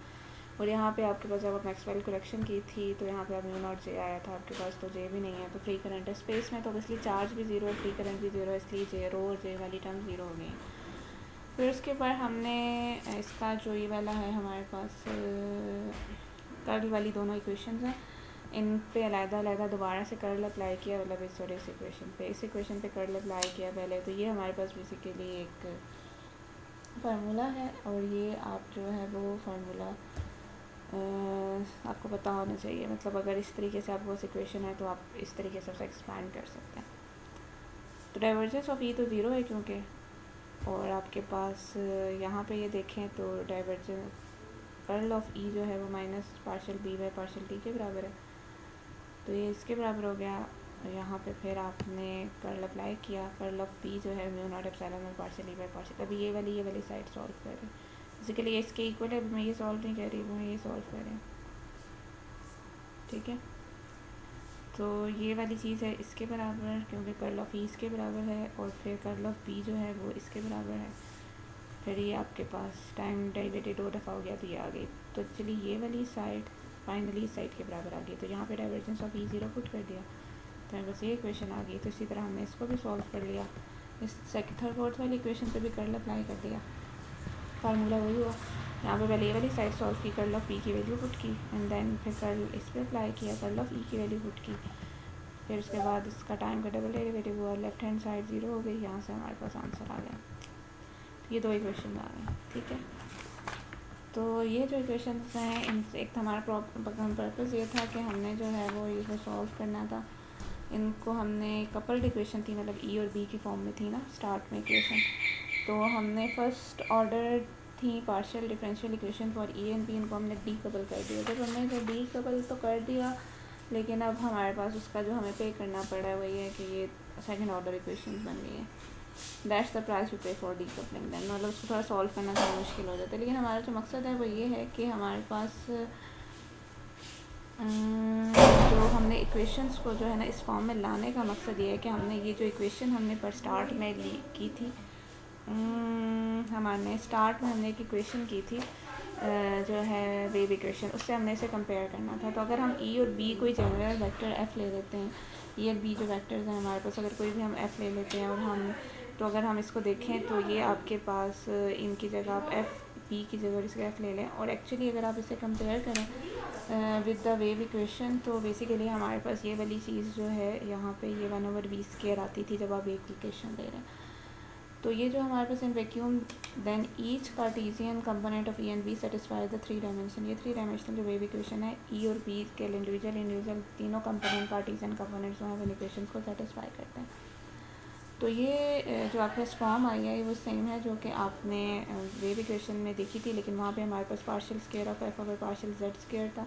Speaker 1: और यहाँ पे आपके पास जब आप मैक्सवेल करेक्शन की थी तो यहाँ पे आप म्यू नॉट जे आया था आपके पास, तो जे भी नहीं है, तो फ्री करंट है स्पेस में, तो इसलिए चार्ज भी ज़ीरो है, फ्री करंट भी ज़ीरो है, इसलिए जे रो और जे वाली टर्म ज़ीरो हो गई। फिर उसके बाद हमने इसका जो ये वाला है हमारे पास कर्ल वाली दोनों इक्वेशंस हैं, इन पे अलग-अलग दोबारा से कर्ल अप्लाई किया, मतलब इस और इस इक्वेशन पे कर्ल अप्लाई किया पहले, तो ये हमारे पास बेसिकली एक फार्मूला है, और ये आप जो है वो फार्मूला आपको पता होना चाहिए, मतलब अगर इस तरीके से आपको इक्वेशन है तो आप इस तरीके से उसे एक्सपैंड कर सकते हैं। तो डाइवर्जेंस ऑफ ई तो ज़ीरो है क्योंकि, और आपके पास यहाँ पे ये देखें तो डाइवर्जेंस कर्ल ऑफ ई जो है वो minus partial B by partial T के बराबर है, तो ये इसके बराबर हो गया। यहाँ पे फिर आपने कर्ल अप्लाई किया, कर्ल ऑफ पी जो है म्यू नॉट एप्सिलॉन और पार्शल ई बाई पार्शल। अभी ये वाली साइड सॉल्व कर रहे हैं, बेसिकली इसके इक्वल है। मैं ये सॉल्व नहीं कर रही, वो ये सॉल्व कर रहे हैं, ठीक है। तो ये वाली चीज़ है इसके बराबर क्योंकि कर्ल ऑफ ई इसके बराबर है, और फिर कर्ल ऑफ पी जो है वो इसके बराबर है। फिर ये आपके पास टाइम डेरिवेटिव 2 दफ़ा हो गया तो ये आ गई। तो चलिए ये वाली साइड फाइनली इस साइड के बराबर आ गई, तो यहाँ पे divergence of E zero put कर दिया, तो मैं बस ये इक्वेशन आ गई। तो इसी तरह हमने इसको भी सॉल्व कर लिया, इस थर्ड फोर्थ वाली इक्वेशन पे भी कर्ल अप्लाई कर दिया, फार्मूला वही हुआ। यहाँ पे पहले ये वाली साइड सॉल्व की, कर्ल ऑफ पी की वैल्यू पुट की, एंड देन फिर कर्ल इस पर अप्लाई किया, कर्ल ऑफ ई की वैल्यू पुट की, फिर उसके बाद इसका टाइम का डबल डेरिवेटिव हुआ, लेफ्ट हैंड साइड ज़ीरो हो गई, यहाँ से हमारे पास आंसर आ गया। तो ये दो इक्वेशन आ गए, ठीक है। तो ये जो इक्वेशन हैं इनसे एक हमारा पर्पज़ ये था कि हमने जो है वो इसको सॉल्व करना था। इनको हमने कपल्ड इक्वेशन थी, मतलब ई और बी की फॉर्म में थी ना स्टार्ट में इक्वेशन, तो हमने फर्स्ट ऑर्डर थी partial differential equation for E and B, इनको हमने डी कपल कर दिया। जब हमने जो डी कपल तो कर दिया, लेकिन अब हमारे पास उसका जो हमें पे करना पड़ा है वही है कि ये सेकंड ऑर्डर इक्वेशन बन गई है। दैट्स द प्राइस यू पे फॉर डी कपलिंग। दैन मतलब उसको थोड़ा सॉल्व करना थोड़ा मुश्किल हो जाता है, लेकिन हमारा जो मकसद है वो ये है कि हमारे पास जो हमने इक्वेशंस को जो है ना इस फॉर्म में लाने का मकसद ये है कि हमने ये जो इक्वेशन हमने पर स्टार्ट में ली की थी, हमारे स्टार्ट में हमने एक इक्वेशन की थी जो है वेव इक्वेशन, उससे हमने इसे कंपेयर करना था। तो अगर हम ई और बी कोई जनरल वेक्टर एफ़ ले लेते हैं, ई और बी जो वेक्टर्स हैं हमारे पास, अगर कोई भी हम एफ़ ले लेते हैं और हम तो अगर हम इसको देखें तो ये आपके पास इनकी जगह आप एफ़ बी की जगह इसका एफ़ ले लें, और एक्चुअली अगर आप इसे कंपेयर करें विद द वेव इक्वेशन तो बेसिकली हमारे पास ये वाली चीज़ जो है यहाँ पे ये 1/v² आती थी जब आप वेव इक्वेशन ले रहे हैं। तो ये जो हमारे पास in vacuum then each Cartesian component of E and B satisfy the 3 dimension, ये 3 डायमेंशनल जो वेव इक्वेशन है ई और बी के इंडिविजुअल तीनों कंपोनेंट कार्टेशियन कंपोनेंट्स जो हैं इक्वेशन को सेटिस्फाई करते हैं। तो ये जो आपके पास फॉर्म आई है वो सेम है जो कि आपने वेव इक्वेशन में देखी थी, लेकिन वहाँ पे हमारे पास partial square of F over partial Z square था।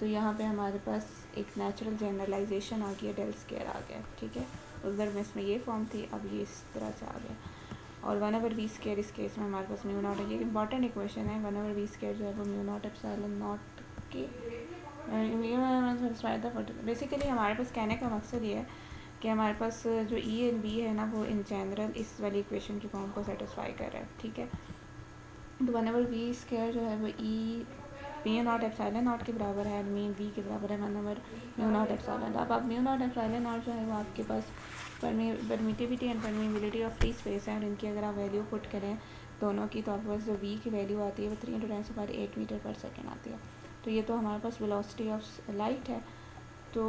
Speaker 1: तो यहाँ पे हमारे पास एक नेचुरल जनरलाइजेशन आ गया, डेल स्क्वायर आ गया, ठीक है। उधर में इसमें ये फॉर्म थी, अब ये इस तरह से आ गया। और 1/v² इस केस में हमारे पास म्यू नॉट है, ये इंपॉर्टेंट इक्वेशन है। 1/v² जो है वो म्यू नॉट एप्सिलॉन नॉट के बेसिकली हमारे पास कहने का मकसद ये है कि हमारे पास जो ई एंड बी है ना वो इन जनरल इस वाली इक्वेशन की फॉर्म को सेटिस्फाई कर रहा है, ठीक है। तो 1/v² जो है वो ई म्यू नॉट एप्सिलॉन नॉट के बराबर है, मीन वी के बराबर है 1/म्यू नॉट एप्सिलॉन। अब आप म्यू नॉट एप्सिलॉन नॉट जो है वो आपके पास permittivity and permeability of free space है, और इनकी अगर आप वैल्यू पुट करें दोनों की, तो आपके पास जो वी की वैल्यू आती है वो 3 × 10⁸ मीटर पर सेकेंड आती है। तो ये तो हमारे पास वेलोसिटी ऑफ लाइट है। तो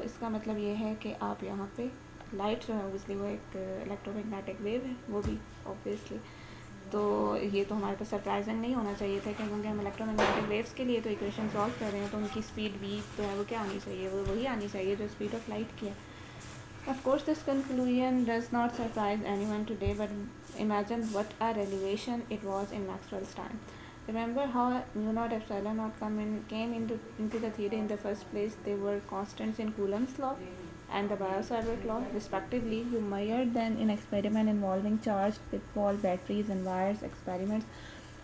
Speaker 1: इसका मतलब ये है कि आप यहाँ पे लाइट जो है ऑब्वियसली वो एक इलेक्ट्रोमैग्नेटिक वेव है, वो भी ऑब्वियसली। तो ये तो हमारे पास सरप्राइजिंग नहीं होना चाहिए था, क्योंकि हम इलेक्ट्रोमैग्नेटिक वेव्स के लिए तो इक्वेशन सॉल्व कर रहे हैं, तो उनकी स्पीड वी तो है वो क्या आनी चाहिए, वो वही आनी चाहिए जो स्पीड ऑफ लाइट की है। Of course, this conclusion does not surprise anyone today, but imagine what a revelation it was in Maxwell's time. Remember how mu naught epsilon naught came into the theory in the first place? They were constants in Coulomb's law and the Biot-Savart law, respectively. You measured them in experiment involving charged pitfall batteries and wires experiments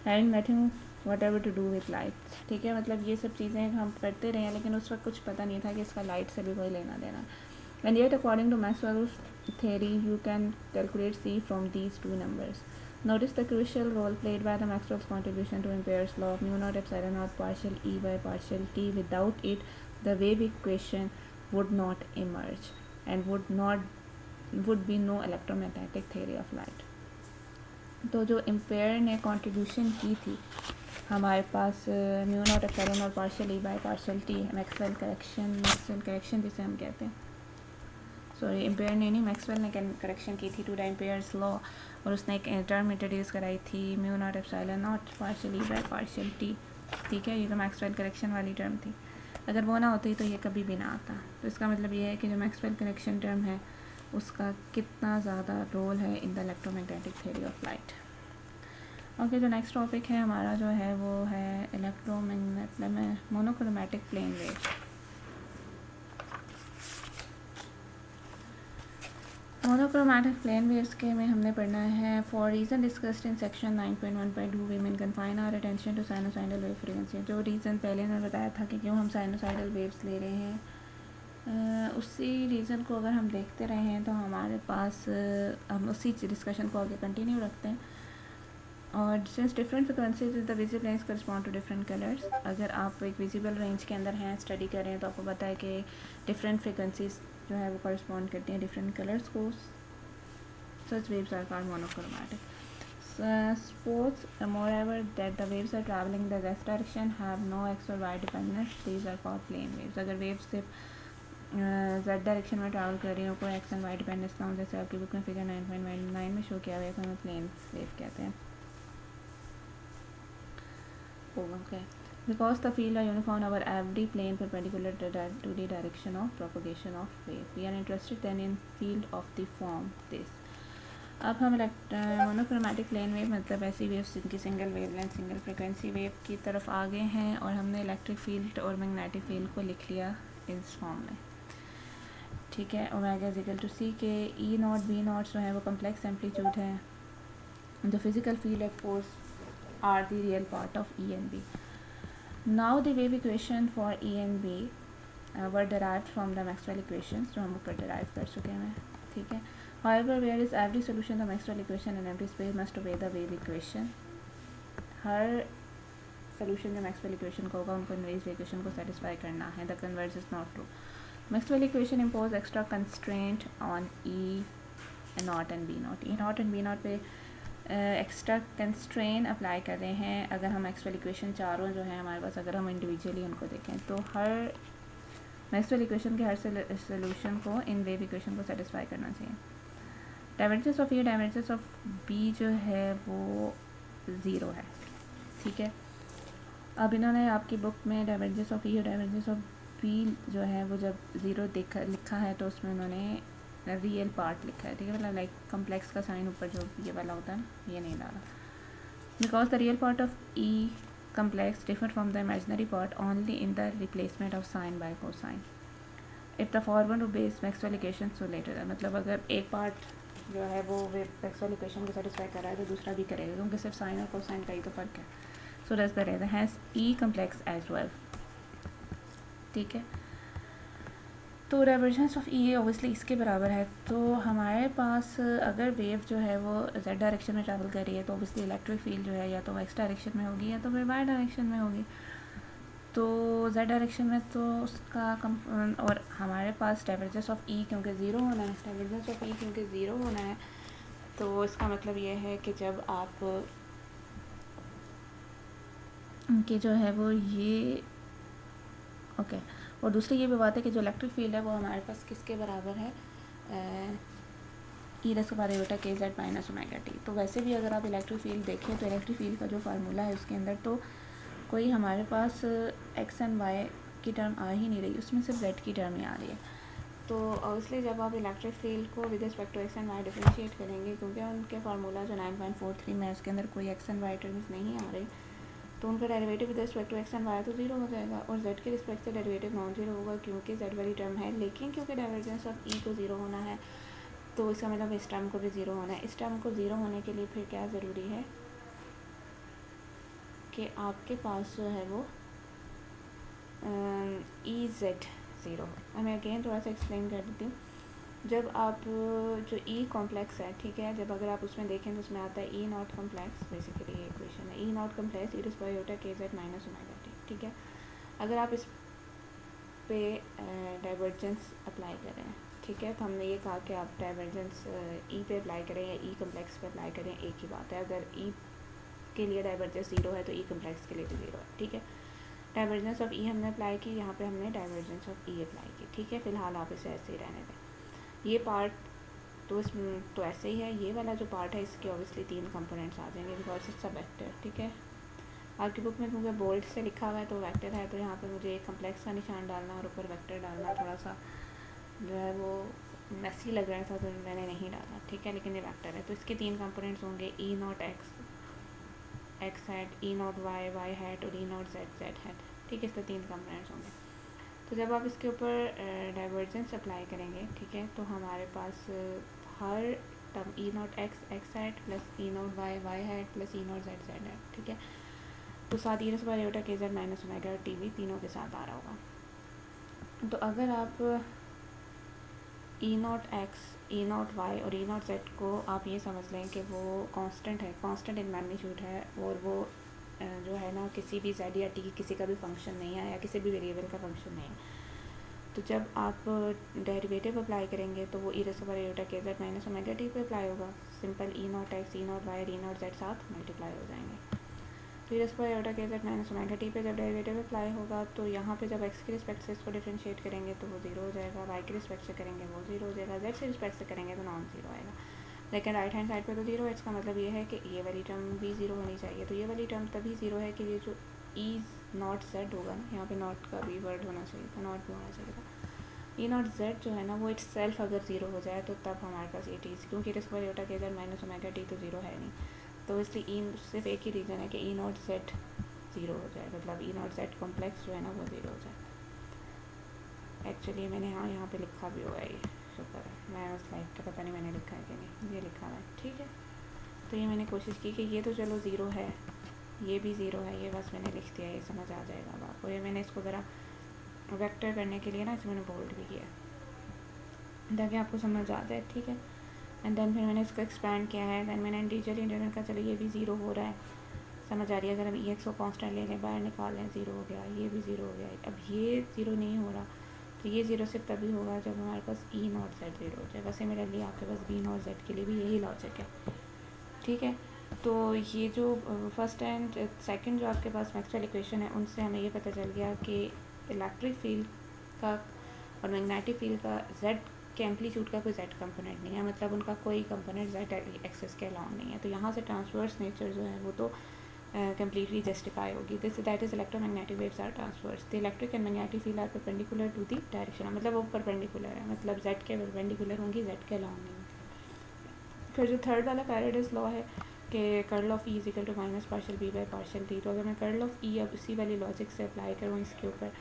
Speaker 1: having nothing whatever to do with light. ठीक है, मतलब ये सब चीज़ें हम करते रहे हैं, लेकिन उस वक्त कुछ पता नहीं था कि इसका लाइट से भी कोई लेना देना। And yet, according to Maxwell's theory, you can calculate C from these two numbers. Notice the crucial role played by the Maxwell's contribution to Ampere's law of mu naught epsilon naught partial E by partial T. Without it, the wave equation would not emerge, and would be no electromagnetic theory of light. तो जो ampere ने contribution की थी हमारे पास mu not epsilon और partial E by partial T, Maxwell correction जिसे हम कहते हैं, सॉरी एम्पेयर ने नहीं, मैक्सवेल ने करेक्शन की थी टू द एम्पेयर्स लॉ, और उसने एक टर्म इंट्रोड्यूस कराई थी mu not epsilon not partial E by partial T, ठीक है। ये तो मैक्सवेल करेक्शन वाली टर्म थी, अगर वो ना होती तो ये कभी भी ना आता। तो इसका मतलब ये है कि जो मैक्सवेल करेक्शन टर्म है उसका कितना ज़्यादा रोल है in the electromagnetic theory of light. Okay, जो नेक्स्ट टॉपिक है हमारा जो है वो है electromagnet monochromatic plane wave. Monochromatic plane waves के में हमने पढ़ना है for reason discussed in section 9.1.2 we main confine our attention to sinusoidal wave frequency. जो रीज़न पहले मैं बताया था कि क्यों हम साइनोसाइडल वेव्स ले रहे हैं, उसी रीज़न को अगर हम देखते रहे हैं तो हमारे पास हम उसी डिस्कशन को आगे कंटिन्यू रखते हैं। और since different frequencies the visible range correspond to different colours, अगर आप एक विजिबल रेंज के अंदर हैं, स्टडी कर रहे हैं, तो आपको पता है कि डिफरेंट फ्रिक्वेंसीज जो है वो करस्पॉन्ड करती हैं डिफरेंट कलर्स को। Such waves are called monochromatic. Suppose moreover that the waves are traveling in the z direction have no x or y dependence, these are called plane waves। अगर waves सिर्फ z direction में travel कर रही हो, कोई x and y dependence ना हो, जैसे आपकी बुक में फिगर 9.9 में शो किया हुआ है, तो हमें प्लेन वेव कहते हैं। Okay, because the field are uniform over every plane perpendicular to the direction of propagation of wave, we are interested then in field of the form this। अब हम मोनोक्रोमैटिक प्लेन वेव मतलब ऐसी waves जिनकी single wavelength single frequency wave की तरफ आ गए हैं, और हमने इलेक्ट्रिक फील्ड और मैग्नेटिक फील्ड को लिख लिया इस फॉर्म में, ठीक है। ओमेगा इज इक्वल टू सी के ई नॉट बी नॉट जो है वो कम्प्लेक्स एम्पलीट्यूड है, the physical field of course are the real part of E and B. Now the wave equation for E and B were derived from the Maxwell equations, जो हम ऊपर derive कर चुके हैं, ठीक है। However, where is every solution the Maxwell equation in empty space must obey the wave equation। Her solution जो Maxwell equation का होगा उनको wave equation को satisfy करना है। The converse is not true। Maxwell equation impose extra constraint on E naught and B naught। E naught and B naught पे extra constrain apply कर रहे हैं। अगर हम मैक्सवेल इक्वेशन चारों जो है हमारे पास, अगर हम इंडिविजुअली उनको देखें तो हर मैक्सवेल इक्वेशन के हर सोल्यूशन को इन वेव इक्वेशन को सेटिस्फाई करना चाहिए। Divergence of A divergence of B जो है वो ज़ीरो है, ठीक है। अब इन्होंने आपकी बुक में डाइवर्जेंस ऑफ ई और डाइवर्जेंस ऑफ बी जो है वो जब ज़ीरो लिखा है तो उसमें उन्होंने रियल पार्ट लिखा है, ठीक है, मतलब लाइक कम्प्लेक्स का साइन ऊपर जो ये वाला होता है ना, ये नहीं डाला। Because the real part of E complex differ from the imaginary part only in the replacement of sine by cosine. If the forward base Maxwell equation so later, मतलब अगर एक पार्ट जो है वो मैक्सवेल इक्वेशन को satisfy कर रहा है तो दूसरा भी करेगा, क्योंकि सिर्फ साइन और कोसाइन का ही तो फ़र्क है। So does the rather has E complex as well, ठीक है। तो डाइवर्जेंस ऑफ ई ओबियसली इसके बराबर है। तो हमारे पास अगर वेव जो है वो जेड डायरेक्शन में ट्रैवल कर रही है तो ओबियसली इलेक्ट्रिक फील्ड जो है या तो एक्स डायरेक्शन में होगी या तो फिर वाई डायरेक्शन में होगी। तो जेड डायरेक्शन में तो उसका और हमारे पास डाइवर्जेंस ऑफ ई क्योंकि ज़ीरो होना है, डाइवर्जेंस ऑफ ई क्योंकि ज़ीरो होना है, तो इसका मतलब ये है कि जब आप कि जो है वो ये ओके। और दूसरी ये भी बात है कि जो इलेक्ट्रिक फील्ड है वो हमारे पास किसके बराबर है, ई रस बारे बेटा के जेड माइनस ओमेगा टी। तो वैसे भी अगर आप इलेक्ट्रिक फील्ड देखें तो इलेक्ट्रिक फील्ड का जो फार्मूला है उसके अंदर तो कोई हमारे पास एक्स एंड वाई की टर्म आ ही नहीं रही, उसमें सिर्फ जेड की टर्म ही आ रही है। तो ऑब्वियसली जब आप इलेक्ट्रिक फील्ड को with respect to X and Y differentiate करेंगे, क्योंकि उनके फार्मूला जो 9.43 में उसके अंदर कोई एक्स एंड वाई टर्म्स नहीं आ रही, तो उनका derivative with respect to X and Y तो ज़ीरो हो जाएगा, और जेड के रिस्पेक्ट से डेरिवेटिव नॉन ज़ीरो होगा क्योंकि जेड वाली टर्म है। लेकिन क्योंकि डाइवर्जेंस ऑफ ई को ज़ीरो होना है तो इसका मतलब इस टर्म को भी ज़ीरो होना है। इस टर्म को ज़ीरो होने के लिए फिर क्या ज़रूरी है कि आपके पास जो है वो ई जेड ज़ीरो हो। मैं अगेन थोड़ा सा एक्सप्लेन कर देती हूँ। जब आप जो ई कॉम्प्लेक्स है, ठीक है, जब अगर आप उसमें देखें तो उसमें आता है ई नॉट कॉम्प्लेक्स, बेसिकली ये इक्वेशन है E not complex E to iota K Z minus omega T, ठीक है। अगर आप इस पे डाइवर्जेंस अप्लाई करें, ठीक है, तो हमने ये कहा कि आप डाइवर्जेंस ई पे अप्लाई करें या ई कॉम्प्लेक्स पे अप्लाई करें, एक ही बात है। अगर ई के लिए डाइवर्जेंस ज़ीरो है तो ई कॉम्प्लेक्स के लिए भी ज़ीरो है, ठीक है। डाइवर्जेंस ऑफ ई हमने अप्लाई की, यहाँ पे हमने डाइवर्जेंस ऑफ ई अप्लाई की, ठीक है। फ़िलहाल आप इसे ऐसे ही रहने दें। ये पार्ट तो इसमें तो ऐसे ही है, ये वाला जो पार्ट है इसके ऑब्वियसली तीन कंपोनेंट्स आ जाएंगे बिकॉज इट्स अ वेक्टर, ठीक है। आपकी बुक में क्योंकि बोल्ड से लिखा हुआ है तो वेक्टर है, तो यहाँ पे मुझे एक कम्प्लेक्स का निशान डालना और ऊपर वेक्टर डालना थोड़ा सा जो है वो मेसी लग रहा था तो मैंने नहीं डाला, ठीक है, लेकिन ये वेक्टर है। तो इसके 3 कंपोनेंट्स होंगे, E not X X hat, E not Y Y hat और E not Z Z hat, ठीक है, इसके 3 कंपोनेंट्स होंगे। तो जब आप इसके ऊपर डाइवर्जेंस अप्लाई करेंगे, ठीक है, तो हमारे पास हर term E not X X hat plus E not Y Y hat plus E not Z Z hat, ठीक है, तो साथ E raise by K Z minus omega और टी वी तीनों के साथ आ रहा होगा। तो अगर आप E not X, E not Y और ई नॉट जेड को आप ये समझ लें कि वो कांस्टेंट है, कांस्टेंट इन मैग्नीट्यूड है, और वो जो है ना किसी भी जेड या टी की किसी का भी फंक्शन नहीं है या किसी भी वेरिएबल का फंक्शन नहीं है। तो जब आप डेरिवेटिव अप्लाई करेंगे तो वो E raise by K Z minus omega T पे अप्लाई होगा। Simple E not X, E not Y और ई नॉट जेड साथ मल्टीप्लाई हो जाएंगे। तो E raise by K Z minus omega T पे जब डेरिवेटिव अप्लाई होगा तो यहाँ पे जब एक्स के रिस्पेक्ट से इसको डिफरेंशिएट करेंगे तो वो जीरो हो जाएगा, वाई के रिस्पेक्ट से करेंगे वो जीरो हो जाएगा, जेड से रिस्पेक्ट से करेंगे तो नॉन जीरो आएगा। लेकिन राइट हैंड साइड पे तो जीरो है, इसका मतलब ये है कि ये वाली टर्म भी ज़ीरो होनी चाहिए। तो ये वाली टर्म तभी ज़ीरो है कि ये जो ई नॉट जेड होगा ना, यहाँ पे नॉट का भी वर्ड होना चाहिए था, नॉट भी होना चाहिए था। ई नॉट जेड जो है ना वो इट्स सेल्फ अगर ज़ीरो हो जाए तो तब हमारे पास ये चीज़, क्योंकि इस पर Yotta K Z minus omega T तो ज़ीरो है नहीं, तो इसलिए ई सिर्फ एक ही रीज़न है कि ई नॉट जेड ज़ीरो हो जाए, मतलब ई नॉट जेड कॉम्प्लेक्स जो है ना वो ज़ीरो हो जाए। एक्चुअली मैंने यहाँ पे लिखा भी हुआ है, ये शुक्र है, मैं उस लाइक का पता नहीं मैंने लिखा है कि नहीं, ये लिखा हुआ है, ठीक है। तो ये मैंने कोशिश की कि ये तो चलो ज़ीरो है, ये भी ज़ीरो है, ये बस मैंने लिख दिया, ये समझ आ जाएगा अब आपको। ये मैंने इसको ज़रा वेक्टर करने के लिए ना इसे मैंने बोल्ड भी किया ताकि आपको समझ आ जाए, ठीक है। एंड देन फिर मैंने इसको एक्सपैंड किया है, देन मैंने इंटीजर इंटीजर का, चलो ये भी ज़ीरो हो रहा है, समझ आ रही है। अगर हम ई एक्स को कॉन्स्टेंट ले लें, बाहर निकाल लें, ज़ीरो हो गया, ये भी ज़ीरो हो गया। अब ये ज़ीरो नहीं हो रहा, तो ये ज़ीरो सिर्फ तभी होगा जब हमारे पास ई नॉट जेड ज़ीरो हो जाए। वैसे मेरे लिए आपके पास बी नॉट जेड के लिए भी यही लॉजिक है, ठीक है। तो ये जो फर्स्ट एंड सेकंड जो आपके पास मैक्सवेल इक्वेशन है, उनसे हमें ये पता चल गया कि इलेक्ट्रिक फील्ड का और मैग्नेटिक फील्ड का जेड के एम्पलीट्यूड का कोई जेड कंपोनेंट नहीं है, मतलब उनका कोई कंपोनेंट जेड एक्सिस के अलाउंग नहीं है। तो यहाँ से ट्रांसवर्स नेचर जो है वो तो completely justify होगी। This that is electromagnetic waves are transverse, the electric and magnetic field are perpendicular to the direction, मतलब वो परपेंडिकुलर है, मतलब जेड के परपेंडिकुलर होंगी, जेड के अलाउंग नहीं। फिर जो थर्ड वाला फैराडेज लॉ है कि curl of E is equal to minus partial B by partial D, तो अगर मैं कर्ल ऑफ ई अब उसी वाली लॉजिक से अप्लाई करूँ इसके ऊपर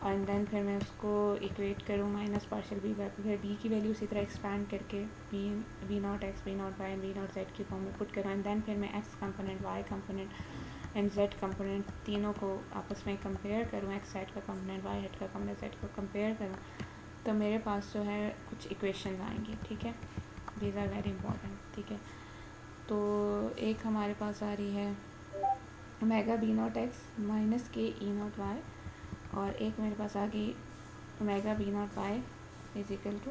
Speaker 1: एंड देन फिर मैं उसको इक्वेट करूँ माइनस पार्शियल बी बाई, फिर बी की वैल्यू उसी तरह एक्सपैंड करके B not X, B not Y and B not Z की फॉर्म में पुट करूँ एंड देन फिर मैं X component, Y component and Z component तीनों को आपस में कंपेयर करूँ, एक्स हेड का कंपोनेंट, वाई हेड का कंपोनेंट, जेड को कंपेयर करूँ, तो मेरे पास जो है कुछ इक्वेशन आएंगी, ठीक है। दीज आर वेरी इंपॉर्टेंट, ठीक है। तो एक हमारे पास आ रही है omega B not X minus K E not Y, और एक मेरे पास आ गई omega B not Y is equal to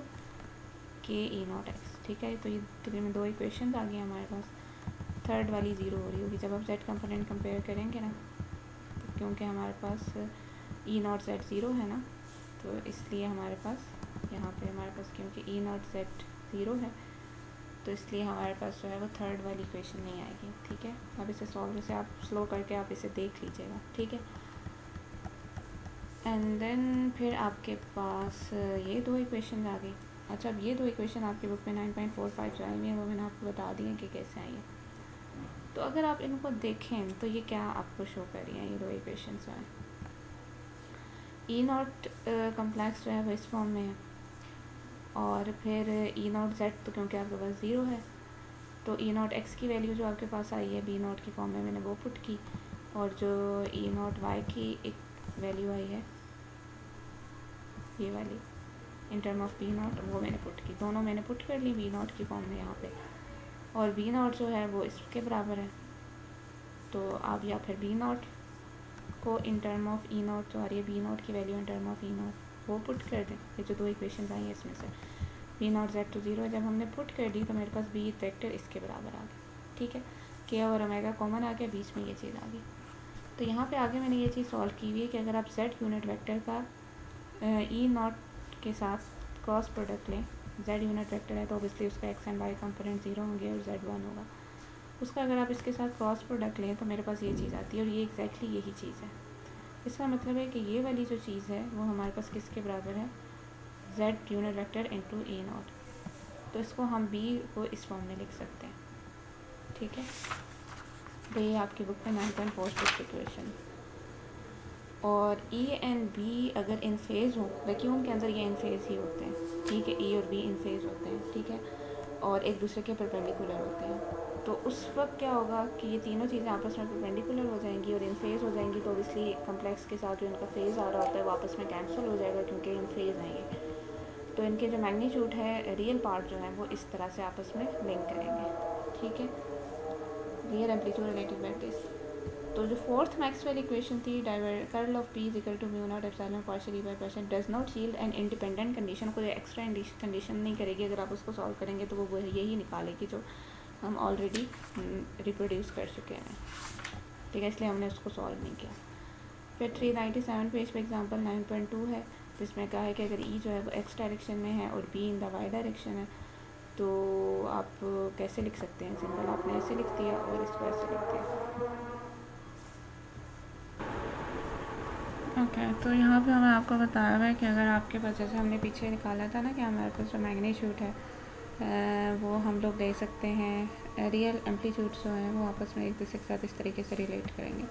Speaker 1: K E not x, ठीक है। तो ये तकरीबन दो इक्वेशन आ गई हमारे पास। थर्ड वाली ज़ीरो हो रही होगी जब आप जेड कंपोनेंट कंपेयर करेंगे ना, तो क्योंकि हमारे पास ई नॉट जेड ज़ीरो है ना, तो इसलिए हमारे पास यहाँ पे हमारे पास क्योंकि ई नॉट जेड ज़ीरो है तो इसलिए हमारे पास जो है वो थर्ड वाली इक्वेशन नहीं आएगी, ठीक है। अब इसे सॉल्व जैसे आप स्लो करके आप इसे देख लीजिएगा, ठीक है। एंड देन फिर आपके पास ये दो इक्वेशन आ गई। अच्छा, अब ये दो इक्वेशन आपकी बुक में 9.45 जो आई हुई है वो मैंने आपको बता दी है कि कैसे आई है। तो अगर आप इनको देखें तो ये क्या आपको शो कर रही हैं, ये दो इक्वेशन जो हैं, ई नॉट कम्प्लेक्स जो है वो इस फॉर्म में है, और फिर ई नॉट जेड तो क्योंकि आपके पास ज़ीरो है तो ई नॉट एक्स की वैल्यू जो आपके पास आई है बी नॉट की फॉर्म में मैंने वो पुट की, और जो ई नॉट वाई की एक वैल्यू आई है ये वाली in term of B not वो मैंने पुट की, दोनों मैंने पुट कर ली बी नॉट की फॉर्म में यहाँ पे, और बी नॉट जो है वो इसके बराबर है। तो आप या फिर बी नॉट को इन टर्म ऑफ ई नॉट जो आ रही है बी नॉट की value in term of E not वो पुट कर दें। ये जो दो इक्वेशन आई हैं इसमें से B not Z to zero जब हमने पुट कर दी तो मेरे पास बी वेक्टर इसके बराबर आ गया, ठीक है। के और ओमेगा कॉमन आ गया, बीच में ये चीज़ आ गई। तो यहाँ पे आगे मैंने ये चीज़ सॉल्व की हुई है कि अगर आप जेड यूनिट वेक्टर का ई नॉट के साथ क्रॉस प्रोडक्ट लें, जेड यूनिट वेक्टर है तो ऑब्वियसली उसका X and Y component zero होंगे और जेड वन होगा, उसका अगर आप इसके साथ क्रॉस प्रोडक्ट लें तो मेरे पास ये चीज़ आती है, और ये एग्जैक्टली यही चीज़ है। इसका मतलब है कि ये वाली जो चीज़ है वो हमारे पास किसके बराबर है, Z unit vector into E not. तो इसको हम बी को इस फॉर्म में लिख सकते हैं, ठीक है। तो ये आपकी बुक में 9.46 इक्वेशन। और ई एंड बी अगर इन फेज़ हो, वैक्यूम के अंदर ये इन फेज़ ही होते हैं, ठीक है। ई और बी इन फेज़ होते हैं, ठीक है, और एक दूसरे के परपेंडिकुलर होते हैं। तो उस वक्त क्या होगा कि ये तीनों चीज़ें आपस में परपेंडिकुलर हो जाएंगी और इन फेज़ हो जाएंगी। तो ऑब्वियसली कम्प्लेक्स के साथ जो इनका फेज़ आ रहा होता है वो आपस में कैंसिल हो जाएगा, क्योंकि इन फेज़ हैं ये। तो इनके जो मैग्नीट्यूड है, रियल पार्ट जो है, वो इस तरह से आपस में लिंक करेंगे, ठीक है। Real amplitude related by this. तो जो फोर्थ मैक्सवेल इक्वेशन थी, curl of P is equal to mu not epsilon partial E by partial does not yield an independent condition, कोई एक्स्ट्रा कंडीशन नहीं करेगी। अगर आप उसको सॉल्व करेंगे तो वो यही निकालेगी जो हम ऑलरेडी रिप्रोड्यूस कर चुके हैं, ठीक है, इसलिए हमने उसको सॉल्व नहीं किया। फिर 397 पेज पे एग्जांपल 9.2 है, जिसमें कहा है कि अगर ई जो है वो एक्स डायरेक्शन में है और B in the Y direction है, तो आप कैसे लिख सकते हैं। सिंपल आपने ऐसे लिख दिया और इसको ऐसे लिख दिया, ओके। तो यहाँ पे हमें आपको बताया हुआ है कि अगर आपके पास, जैसे हमने पीछे निकाला था ना कि हमारे पास जो मैग्नीट्यूड है वो हम लोग ले सकते हैं, रियल एम्पलीट्यूड जो है वो आपस में एक दूसरे के साथ इस तरीके से रिलेट करेंगे।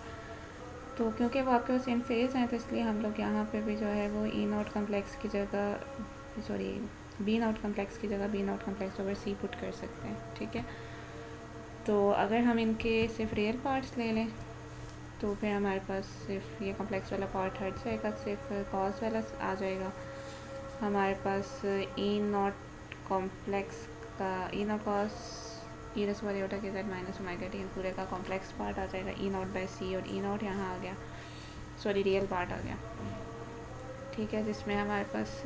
Speaker 1: तो क्योंकि वो आपके पास इन फेज़ हैं, तो इसलिए हम लोग यहाँ पे भी जो है वो ई नॉट कम्प्लेक्स की जगह, सॉरी, बी नॉट कम्प्लेक्स की जगह B not complex over C put कर सकते हैं, ठीक है। तो अगर हम इनके सिर्फ रियल पार्ट्स ले लें तो फिर हमारे पास सिर्फ ये कॉम्प्लेक्स वाला पार्ट हट जाएगा, सिर्फ कॉस वाला आ जाएगा। हमारे पास ई नॉट कॉम्प्लेक्स का ई नॉट कॉस ई रस वाले ओटा के जेड माइनस ओमेगा टी पूरे का कॉम्प्लेक्स पार्ट आ जाएगा, ई नॉट बाई सी, और ई नॉट यहाँ आ गया, सॉरी रियल पार्ट आ गया, ठीक है, जिसमें हमारे पास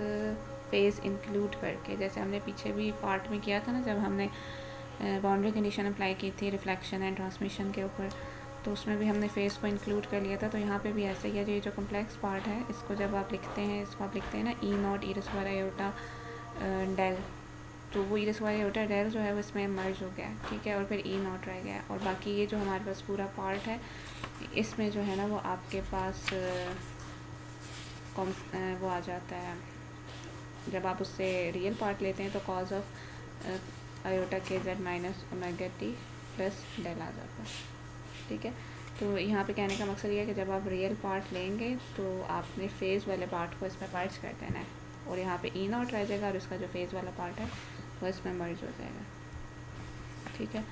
Speaker 1: फेज़ इंक्लूड करके, जैसे हमने पीछे भी पार्ट में किया था ना, जब हमने बाउंड्री कंडीशन अप्लाई की थी रिफ्लेक्शन एंड ट्रांसमिशन के ऊपर, तो उसमें भी हमने फेस को इंक्लूड कर लिया था। तो यहाँ पे भी ऐसे ही है, ये जो कॉम्प्लेक्स पार्ट है इसको जब आप लिखते हैं, इसको आप लिखते हैं ना ई नॉट ई रस वाला आयोटा डेल, तो वो ई रस वाला आयोटा डेल जो है वो इसमें मर्ज हो गया, ठीक है, और फिर ई नॉट रह गया। और बाकी ये जो हमारे पास पूरा पार्ट है इसमें जो है ना वो आपके पास वो आ जाता है, जब आप उससे रियल पार्ट लेते हैं तो cos of iota K Z minus omega T plus del आ जाता है, ठीक है। तो यहाँ पे कहने का मकसद ये है कि जब आप रियल पार्ट लेंगे तो आपने फेज़ वाले पार्ट को इसमें मर्ज कर देना है, और यहाँ पे ई नॉट रह जाएगा और इसका जो फेज़ वाला पार्ट है वो इसमें मर्ज हो जाएगा, ठीक है।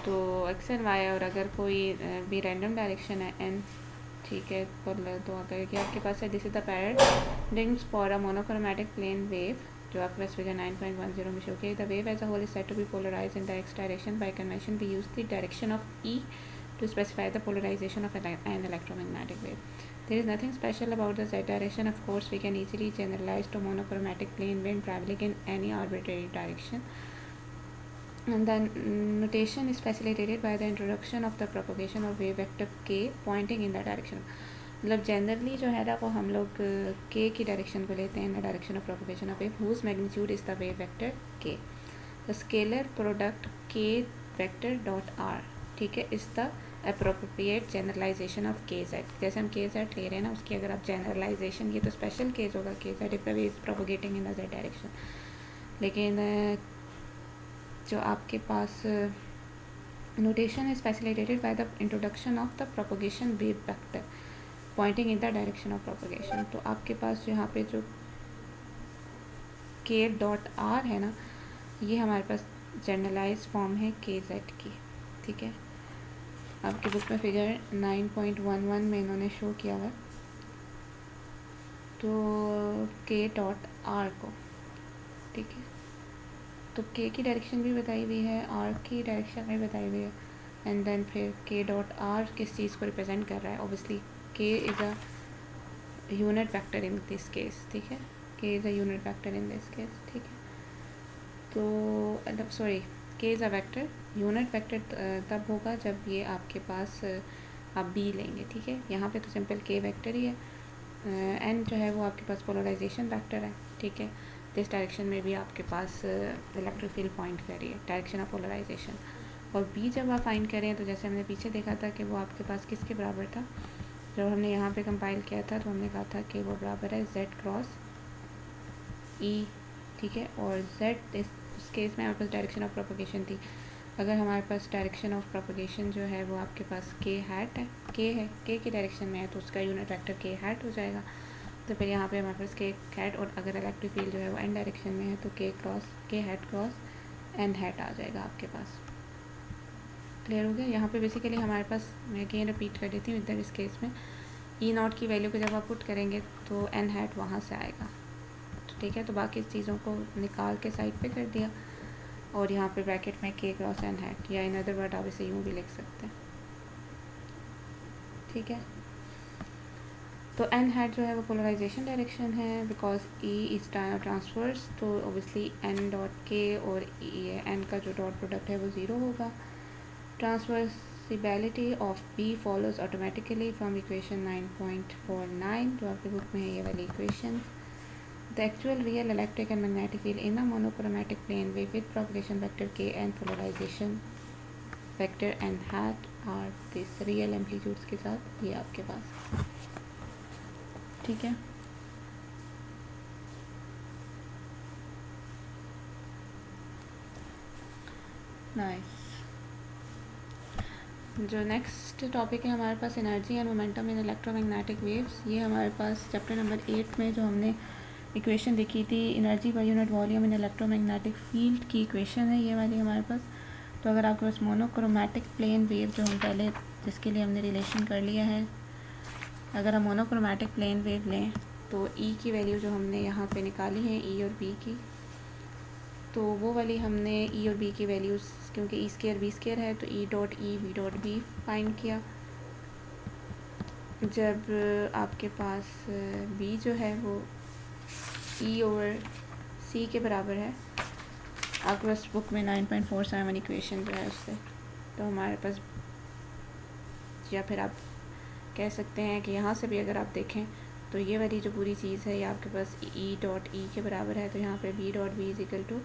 Speaker 1: तो एक्स एंड वाई, और अगर कोई भी रैंडम डायरेक्शन है एन, ठीक है, तो अगर कि आपके पास है, this is the paradigms for a monochromatic plane wave, जो आपके पास फिगर 9.10 में शो किया। The wave as a whole is said to be polarize in the X direction by convention we use the direction of E to specify the polarization of an electromagnetic wave. There is nothing special about the z direction. Of course, we can easily generalize to monochromatic plane wave traveling in any arbitrary direction. And the notation is facilitated by the introduction of the propagation of wave vector k pointing in the direction. मतलब generally जो है ना वो हम लोग k की direction को लेते हैं in the direction of propagation of wave whose magnitude is the wave vector k. The scalar product k vector dot r, ठीक है, is the appropriate generalization of K Z. जैसे हम के जेड ले रहे हैं ना, उसकी अगर आप जनरलाइजेशन, ये तो स्पेशल केस होगा K Z if the wave is propagating in the Z direction, लेकिन जो आपके पास notation is facilitated by the introduction of the propagation wave vector pointing in the direction of propagation. तो आपके पास यहाँ पे जो के डॉट आर है ना, ये हमारे पास जनरलाइज फॉर्म है के जेड की, ठीक है। आपकी बुक में फिगर 9.11 में इन्होंने शो किया हुआ है। तो के डॉट आर को, ठीक है, तो के की डायरेक्शन भी बताई हुई है, आर की डायरेक्शन भी बताई हुई है, एंड देन फिर के डॉट आर किस चीज़ को रिप्रेजेंट कर रहा है। ऑब्वियसली के is a unit vector in this case, ठीक है, के is a unit vector in this case, ठीक है। तो सॉरी, के is a vector, unit vector तब होगा जब ये आपके पास आप बी लेंगे, ठीक है। यहाँ पे तो सिंपल के वेक्टर ही है, एन जो है वो आपके पास पोलराइजेशन वेक्टर है, ठीक है। दिस डायरेक्शन में भी आपके पास इलेक्ट्रिक फील्ड पॉइंट कर रही है, डायरेक्शन ऑफ पोलराइजेशन। और बी जब आप फाइंड करें तो जैसे हमने पीछे देखा था कि वो आपके पास किसके बराबर था, जब हमने यहाँ पे कंपाइल किया था तो हमने कहा था कि वो बराबर है जेड क्रॉस ई, ठीक है। और जेड इस केस में हमारे पास डायरेक्शन ऑफ प्रोपगेशन थी। अगर हमारे पास डायरेक्शन ऑफ प्रोपगेशन जो है वो आपके पास के हैट है, के की डायरेक्शन में है, तो उसका यूनिट वेक्टर के हैट हो जाएगा। तो फिर यहाँ पे हमारे पास के हैट, और अगर इलेक्ट्रिक फील्ड जो है वो एन डायरेक्शन में है तो के हैट क्रॉस एन हैट आ जाएगा आपके पास। क्लियर हो गया। यहाँ पे बेसिकली हमारे पास, मैं अगेन रिपीट कर देती हूँ, इधर इस केस में ई नॉट की वैल्यू को जब आप पुट करेंगे तो एन हैट वहाँ से आएगा, तो ठीक है। तो बाकी चीज़ों को निकाल के साइड पे कर दिया, और यहाँ पे ब्रैकेट में के क्रॉस एन हैट, या इन अदर वर्ड आप इसे यूँ भी लिख सकते हैं, ठीक है। तो एन हैट जो है वो पोलराइजेशन डायरेक्शन है, बिकॉज ई इज ट्रांसवर्स, तो ओबियसली एन डॉट के और एन का जो डॉट प्रोडक्ट है वो ज़ीरो होगा। Transversibility of B follows automatically from equation 9.49, जो आपके बुक में है ये वाली equation. The actual real electric and magnetic field in a monochromatic plane wave with propagation vector k and polarization vector n hat are this real amplitudes के साथ ये आपके पास, ठीक है। नाइस। जो नेक्स्ट टॉपिक है हमारे पास energy and momentum in electromagnetic waves, ये हमारे पास चैप्टर नंबर 8 में जो हमने इक्वेशन लिखी थी, एनर्जी पर यूनिट वॉल्यूम इन इलेक्ट्रोमैग्नेटिक फील्ड की इक्वेशन है ये वाली हमारे पास। तो अगर आपके पास मोनोक्रोमैटिक प्लेन वेव, जो हम पहले जिसके लिए हमने रिलेशन कर लिया है, अगर हम मोनोक्रोमैटिक प्लेन वेव लें तो ई की वैल्यू जो हमने यहाँ पे निकाली है, ई और बी की, तो वो वाली हमने ई और बी की वैल्यूज़, क्योंकि ई स्केयर बी स्केयर है, तो E dot E B dot B find किया। जब आपके पास बी जो है वो ई ओवर सी के बराबर है, आपके पास बुक में 9.47 इक्वेशन जो है उससे, तो हमारे पास, या फिर आप कह सकते हैं कि यहाँ से भी अगर आप देखें तो ये वाली जो पूरी चीज़ है ये आपके पास ई डॉट ई के बराबर है, तो यहाँ पे B dot B is equal to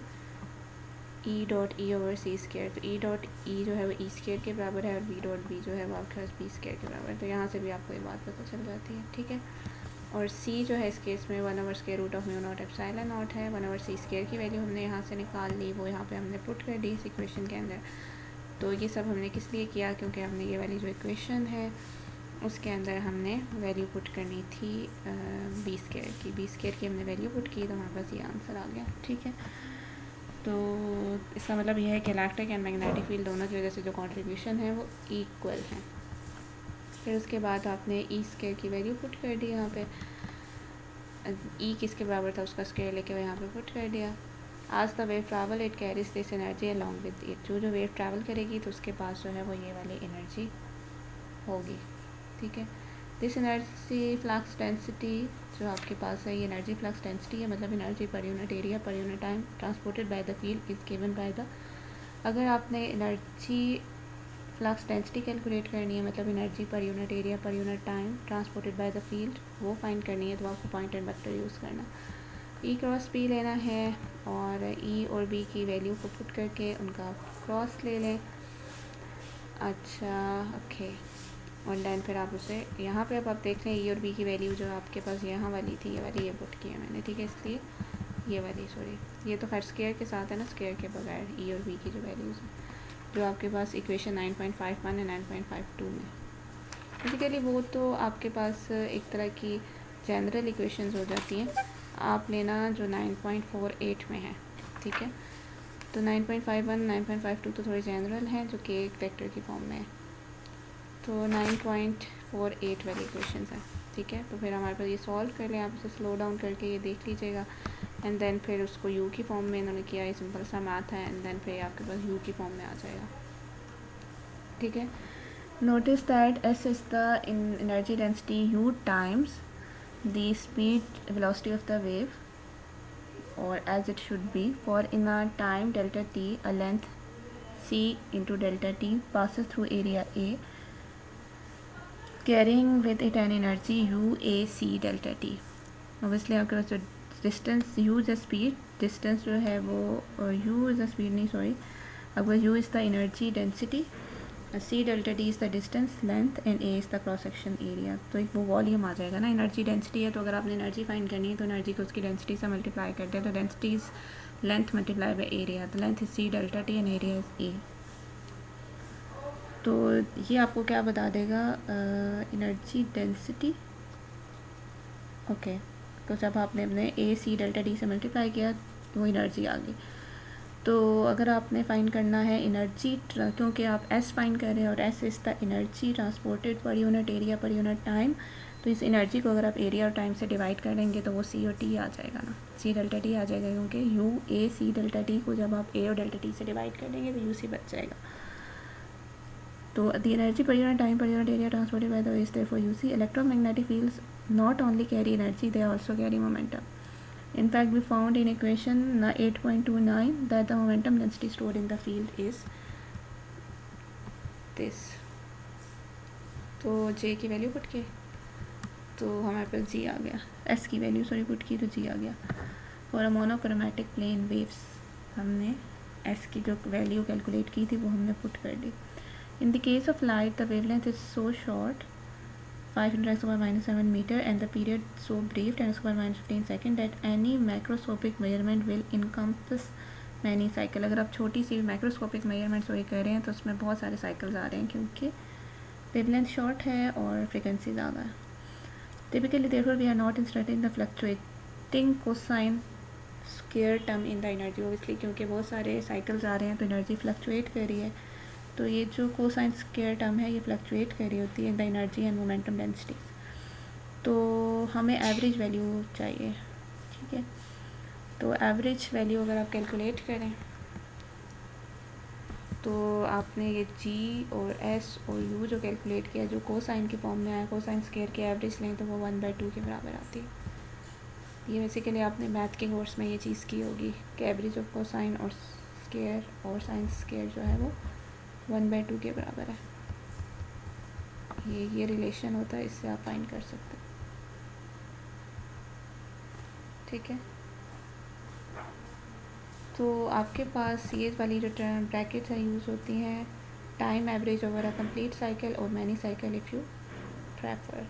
Speaker 1: E dot E over C square. तो ई डॉट ई जो है वो ई स्केयर के बराबर है, और बी डॉट बी जो है वो आपके पास बी स्केयर के बराबर है। तो यहाँ से भी आपको ये बात पता चल जाती है, ठीक है। और सी जो है इस केस में 1/√ऑफ म्यू नॉट एप्सिलॉन नॉट है। 1/c स्केयर की वैल्यू हमने यहाँ से निकाल ली, वो यहाँ पे हमने पुट कर दी इस इक्वेशन के अंदर। तो ये सब हमने किस लिए किया, क्योंकि हमने ये वाली जो इक्वेशन है उसके अंदर हमने वैल्यू पुट करनी थी बी स्केयर की हमने वैल्यू पुट की, तो हमारे पास ये आंसर आ गया, ठीक है। तो इसका मतलब यह है कि इलेक्ट्रिक एंड मैग्नेटिक फील्ड दोनों की वजह से जो कंट्रीब्यूशन है वो इक्वल है। फिर उसके बाद आपने ई स्केयर की वैल्यू पुट कर दी यहाँ पे, ई किसके बराबर था उसका स्केयर लेके यहाँ पे पुट कर दिया। आज the wave travel it carries this energy along with it, जो वेव ट्रैवल करेगी तो उसके पास जो है वो ये वाली एनर्जी होगी, ठीक है। दिस एनर्जी फ्लक्स डेंसिटी जो आपके पास है, ये एनर्जी फ्लक्स डेंसिटी है, मतलब एनर्जी पर यूनिट एरिया पर unit time transported by the field is given by the, अगर आपने एनर्जी फ्लक्स डेंसिटी कैलकुलेट करनी है, मतलब एनर्जी पर यूनिट एरिया पर unit time transported by the field, वो फाइंड करनी है, तो आपको पॉइंट एंड वेक्टर यूज़ करना, ई क्रॉस पी लेना है, और ई और बी की वैल्यू को पुट करके उनका क्रॉस ले लें। अच्छा, ओके। और देन फिर आप उसे यहाँ पे अब आप देख लें ई और बी की वैल्यू जो आपके पास यहाँ वाली थी, ये वाली ये पुट की है मैंने, ठीक है। इसलिए ये वाली, सॉरी, ये तो खैर स्केयर के साथ है ना, स्केयर के बगैर ई और बी की जो वैल्यूज़ हैं जो आपके पास इक्वेशन 9.51 है 9.52 में, बेसिकली वो तो आपके पास एक तरह की जनरल इक्वेशंस हो जाती हैं। आप लेना जो 9.48 में है, ठीक है। तो 9.51 9.52 तो थोड़ी जनरल हैं, जो कि एक वेक्टर की फॉर्म में है, तो 9.48 वाली इक्वेशंस हैं, ठीक है। तो फिर हमारे पास ये सॉल्व कर लें, आप इसे स्लो डाउन करके ये देख लीजिएगा, एंड देन फिर उसको यू की फॉर्म में इन्होंने किया, ये सिंपल सा मैथ है, एंड देन फिर आपके पास यू की फॉर्म में आ जाएगा, ठीक है। Notice that S is the energy density you times the speed velocity of the wave, or as it should be, for in a time delta t a length c into delta t passes through area A carrying with it an energy u a c delta t। obviously आपके पास जो distance u is the speed, distance जो है वो u is the speed नहीं, sorry, आपके पास u is the energy density, C delta T is the distance length and A is the cross section area. तो एक वो वॉल्यूम आ जाएगा ना, एनर्जी डेंसिटी है, तो अगर आपने एनर्जी फाइंड करनी है तो एनर्जी को उसकी डेंसिटी से मल्टीप्लाई करते हैं, तो density is length multiply by area, तो length is C delta T and area is A. तो ये आपको क्या बता देगा, एनर्जी डेंसिटी। ओके, तो जब आपने अपने ए सी डेल्टा टी से मल्टीप्लाई किया तो वो एनर्जी आ गई। तो अगर आपने फाइंड करना है एनर्जी, क्योंकि आप एस फाइंड कर रहे हैं और S is the energy transported पर यूनिट एरिया पर यूनिट टाइम, तो इस एनर्जी को अगर आप एरिया और टाइम से डिवाइड कर देंगे तो वो सी और टी आ जाएगा ना, सी डेल्टा टी आ जाएगा, क्योंकि U A C delta T को जब आप ए और डेल्टा टी से डिवाइड कर देंगे तो यू सी बच जाएगा। तो the energy per unit time per unit area transported by the waves, therefore you see electromagnetic fields not only carry energy, they also carry momentum. In fact, we found in equation 8.29 that the momentum density stored in the field is this. तो J की value put की तो हमारे पास G आ गया, S की value sorry put की तो G आ गया। For a monochromatic plane waves हमने S की जो वैल्यू कैलकुलेट की थी वो हमने पुट कर दी। In the case of light, the wavelength is so short, 5 × 10⁻⁻7 meter, and the period so brief, 10⁻⁻15 second, that any macroscopic measurement will encompass many cycle। अगर आप छोटी सी माइक्रोस्कोपिक मेजरमेंट वही कर रहे हैं तो उसमें बहुत सारे साइकिल्स आ रहे हैं, क्योंकि वेवलेंथ शॉर्ट है और फ्रिक्वेंसी ज़्यादा है। Typically therefore we are not interested in the fluctuating cosine square term in the energy, obviously क्योंकि बहुत सारे साइकिल्स आ रहे हैं तो एनर्जी फ्लक्चुएट कर रही है, तो ये जो कोसाइन स्क्वायर टर्म है ये फ्लक्चुएट कर रही होती है in the energy and momentum densities. तो हमें एवरेज वैल्यू चाहिए, ठीक है। तो एवरेज वैल्यू अगर आप कैलकुलेट करें तो आपने ये जी और एस और यू जो कैलकुलेट किया, जो कोसाइन के फॉर्म में आया, कोसाइन स्क्वायर की एवरेज लें तो वो 1/2 के बराबर आती है। ये बेसिकली आपने मैथ के कोर्स में ये चीज़ की होगी कि एवरेज ऑफ कोसाइन और स्क्वायर और साइन स्क्वायर जो है वो 1/2 के बराबर है। ये रिलेशन होता है, इससे आप फाइंड कर सकते हैं, ठीक है। तो आपके पास ये वाली जो टर्म ब्रैकेट्स हैं यूज़ होती हैं time average over a complete cycle और many cycle if you prefer.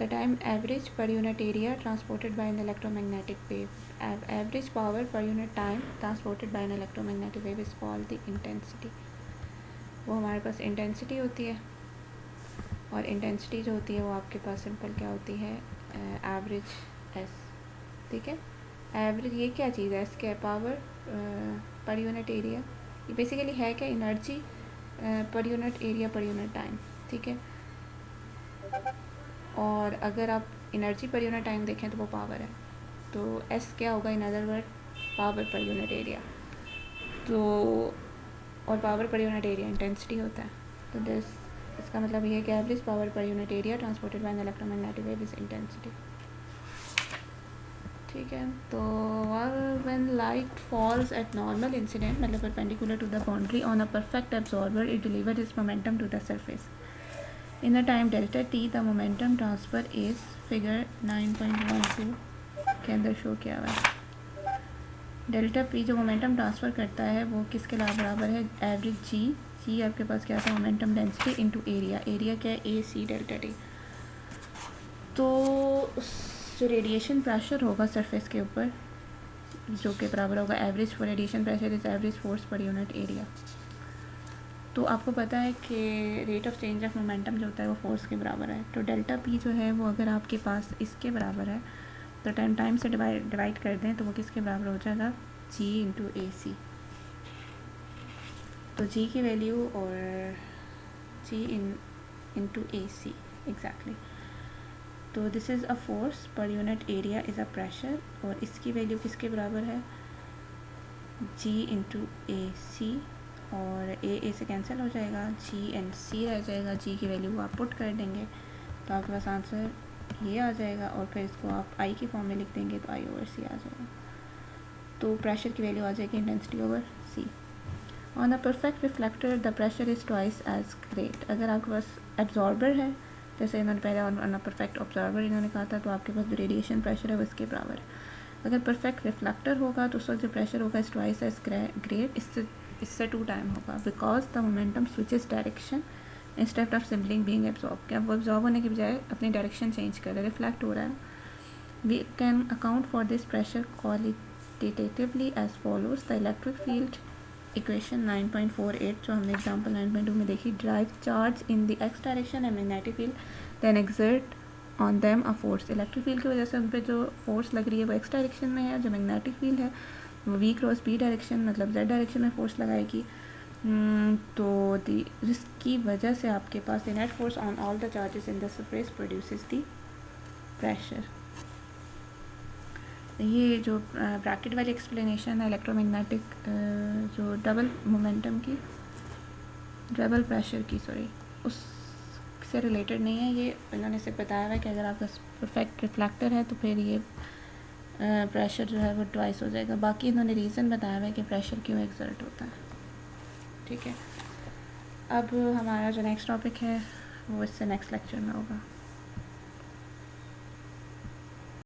Speaker 1: The time average per unit area transported by an electromagnetic wave, average power per unit time transported by an electromagnetic wave is called the intensity. वो हमारे पास intensity होती है, और intensity जो होती है वो आपके पास सिंपल क्या होती है, एवरेज एस, ठीक है। एवरेज ये क्या चीज़ है, एस क्या पावर पर यूनिट एरिया, ये बेसिकली है क्या, एनर्जी पर यूनिट एरिया पर यूनिट टाइम, ठीक है। और अगर आप एनर्जी पर यूनिट टाइम देखें तो वो पावर है, तो एस क्या होगा, in other word power per unit area. तो और power per unit area intensity होता है, तो दिस इसका मतलब ये है कि average power per unit area transported by an electromagnetic wave is intensity, ठीक है। तो when light falls at normal incident, मतलब perpendicular to the boundary on a perfect absorber, it deliver its momentum to the surface in the time delta T. The momentum transfer is figure 9.12 के अंदर show किया हुआ है। Delta P जो momentum transfer करता है वो किसके बराबर है, एवरेज जी आपके पास क्या था, momentum density into area, area क्या है, ए सी डेल्टा टी। तो जो रेडिएशन प्रेशर होगा सरफेस के ऊपर जो कि बराबर होगा average for radiation pressure is average force पर यूनिट एरिया। तो आपको पता है कि rate of change of momentum जो होता है वो फोर्स के बराबर है, तो डेल्टा पी जो है वो अगर आपके पास इसके बराबर है तो टाइम से डिवाइड कर दें तो वो किसके बराबर हो जाएगा, जी इंटू ए सी। तो जी की वैल्यू और जी इंटू ए सी एग्जैक्टली। तो दिस इज़ अ फोर्स पर unit area is a pressure, और इसकी वैल्यू किसके बराबर है, जी इंटू ए सी, और ए से कैंसिल हो जाएगा, जी एंड सी रह जाएगा। जी की वैल्यू आप पुट कर देंगे तो आपके पास आंसर ये आ जाएगा, और फिर इसको आप आई की फॉर्म में लिख देंगे तो आई ओवर सी आ जाएगा। तो प्रेशर की वैल्यू आ जाएगी intensity over C. On a perfect reflector the pressure is twice as great. अगर आपके पास एब्जॉर्बर है, जैसे इन्होंने पहले ऑन अ परफेक्ट ऑब्जर्वर इन्होंने कहा था, तो आपके पास जो रेडिएशन प्रेशर है वो इसके बराबर है। अगर परफेक्ट रिफ्लेक्टर होगा तो उसका जो प्रेशर होगा इस ट्वाइस एज ग्रेट, इससे इससे 2 टाइम होगा, because the momentum switches direction instead of simply being absorb. क्या वो एब्जॉर्ब होने के बजाय अपनी डायरेक्शन चेंज कर रहा है, रिफ्लेक्ट हो रहा है। We can account for this pressure qualitatively as follows. The electric field equation 9.48 जो हमने एग्जाम्पल 9.2 में देखी, drive charge in the X direction and magnetic field then exert on them a force. Electric field की वजह से उन पर जो फोर्स लग रही है वो एक्स डायरेक्शन में है, जो मैग्नेटिक फील्ड है वो वी क्रॉस बी डायरेक्शन मतलब जेड डायरेक्शन में फोर्स लगाएगी। तो जिसकी वजह से आपके पास the net force on all the charges in the surface produces the pressure. ये जो ब्रैकेट वाली एक्सप्लेनेशन है इलेक्ट्रोमैग्नेटिक जो डबल मोमेंटम की, डबल प्रेशर की, सॉरी, उससे रिलेटेड नहीं है। ये इन्होंने सिर्फ बताया हुआ है कि अगर आपका परफेक्ट रिफ्लेक्टर है तो फिर ये प्रेशर जो है वो ट्वाइस हो जाएगा। बाकी इन्होंने रीज़न बताया हुआ है कि प्रेशर क्यों एक्सर्ट होता है। ठीक है, अब हमारा जो नेक्स्ट टॉपिक है वो इससे नेक्स्ट लेक्चर में होगा।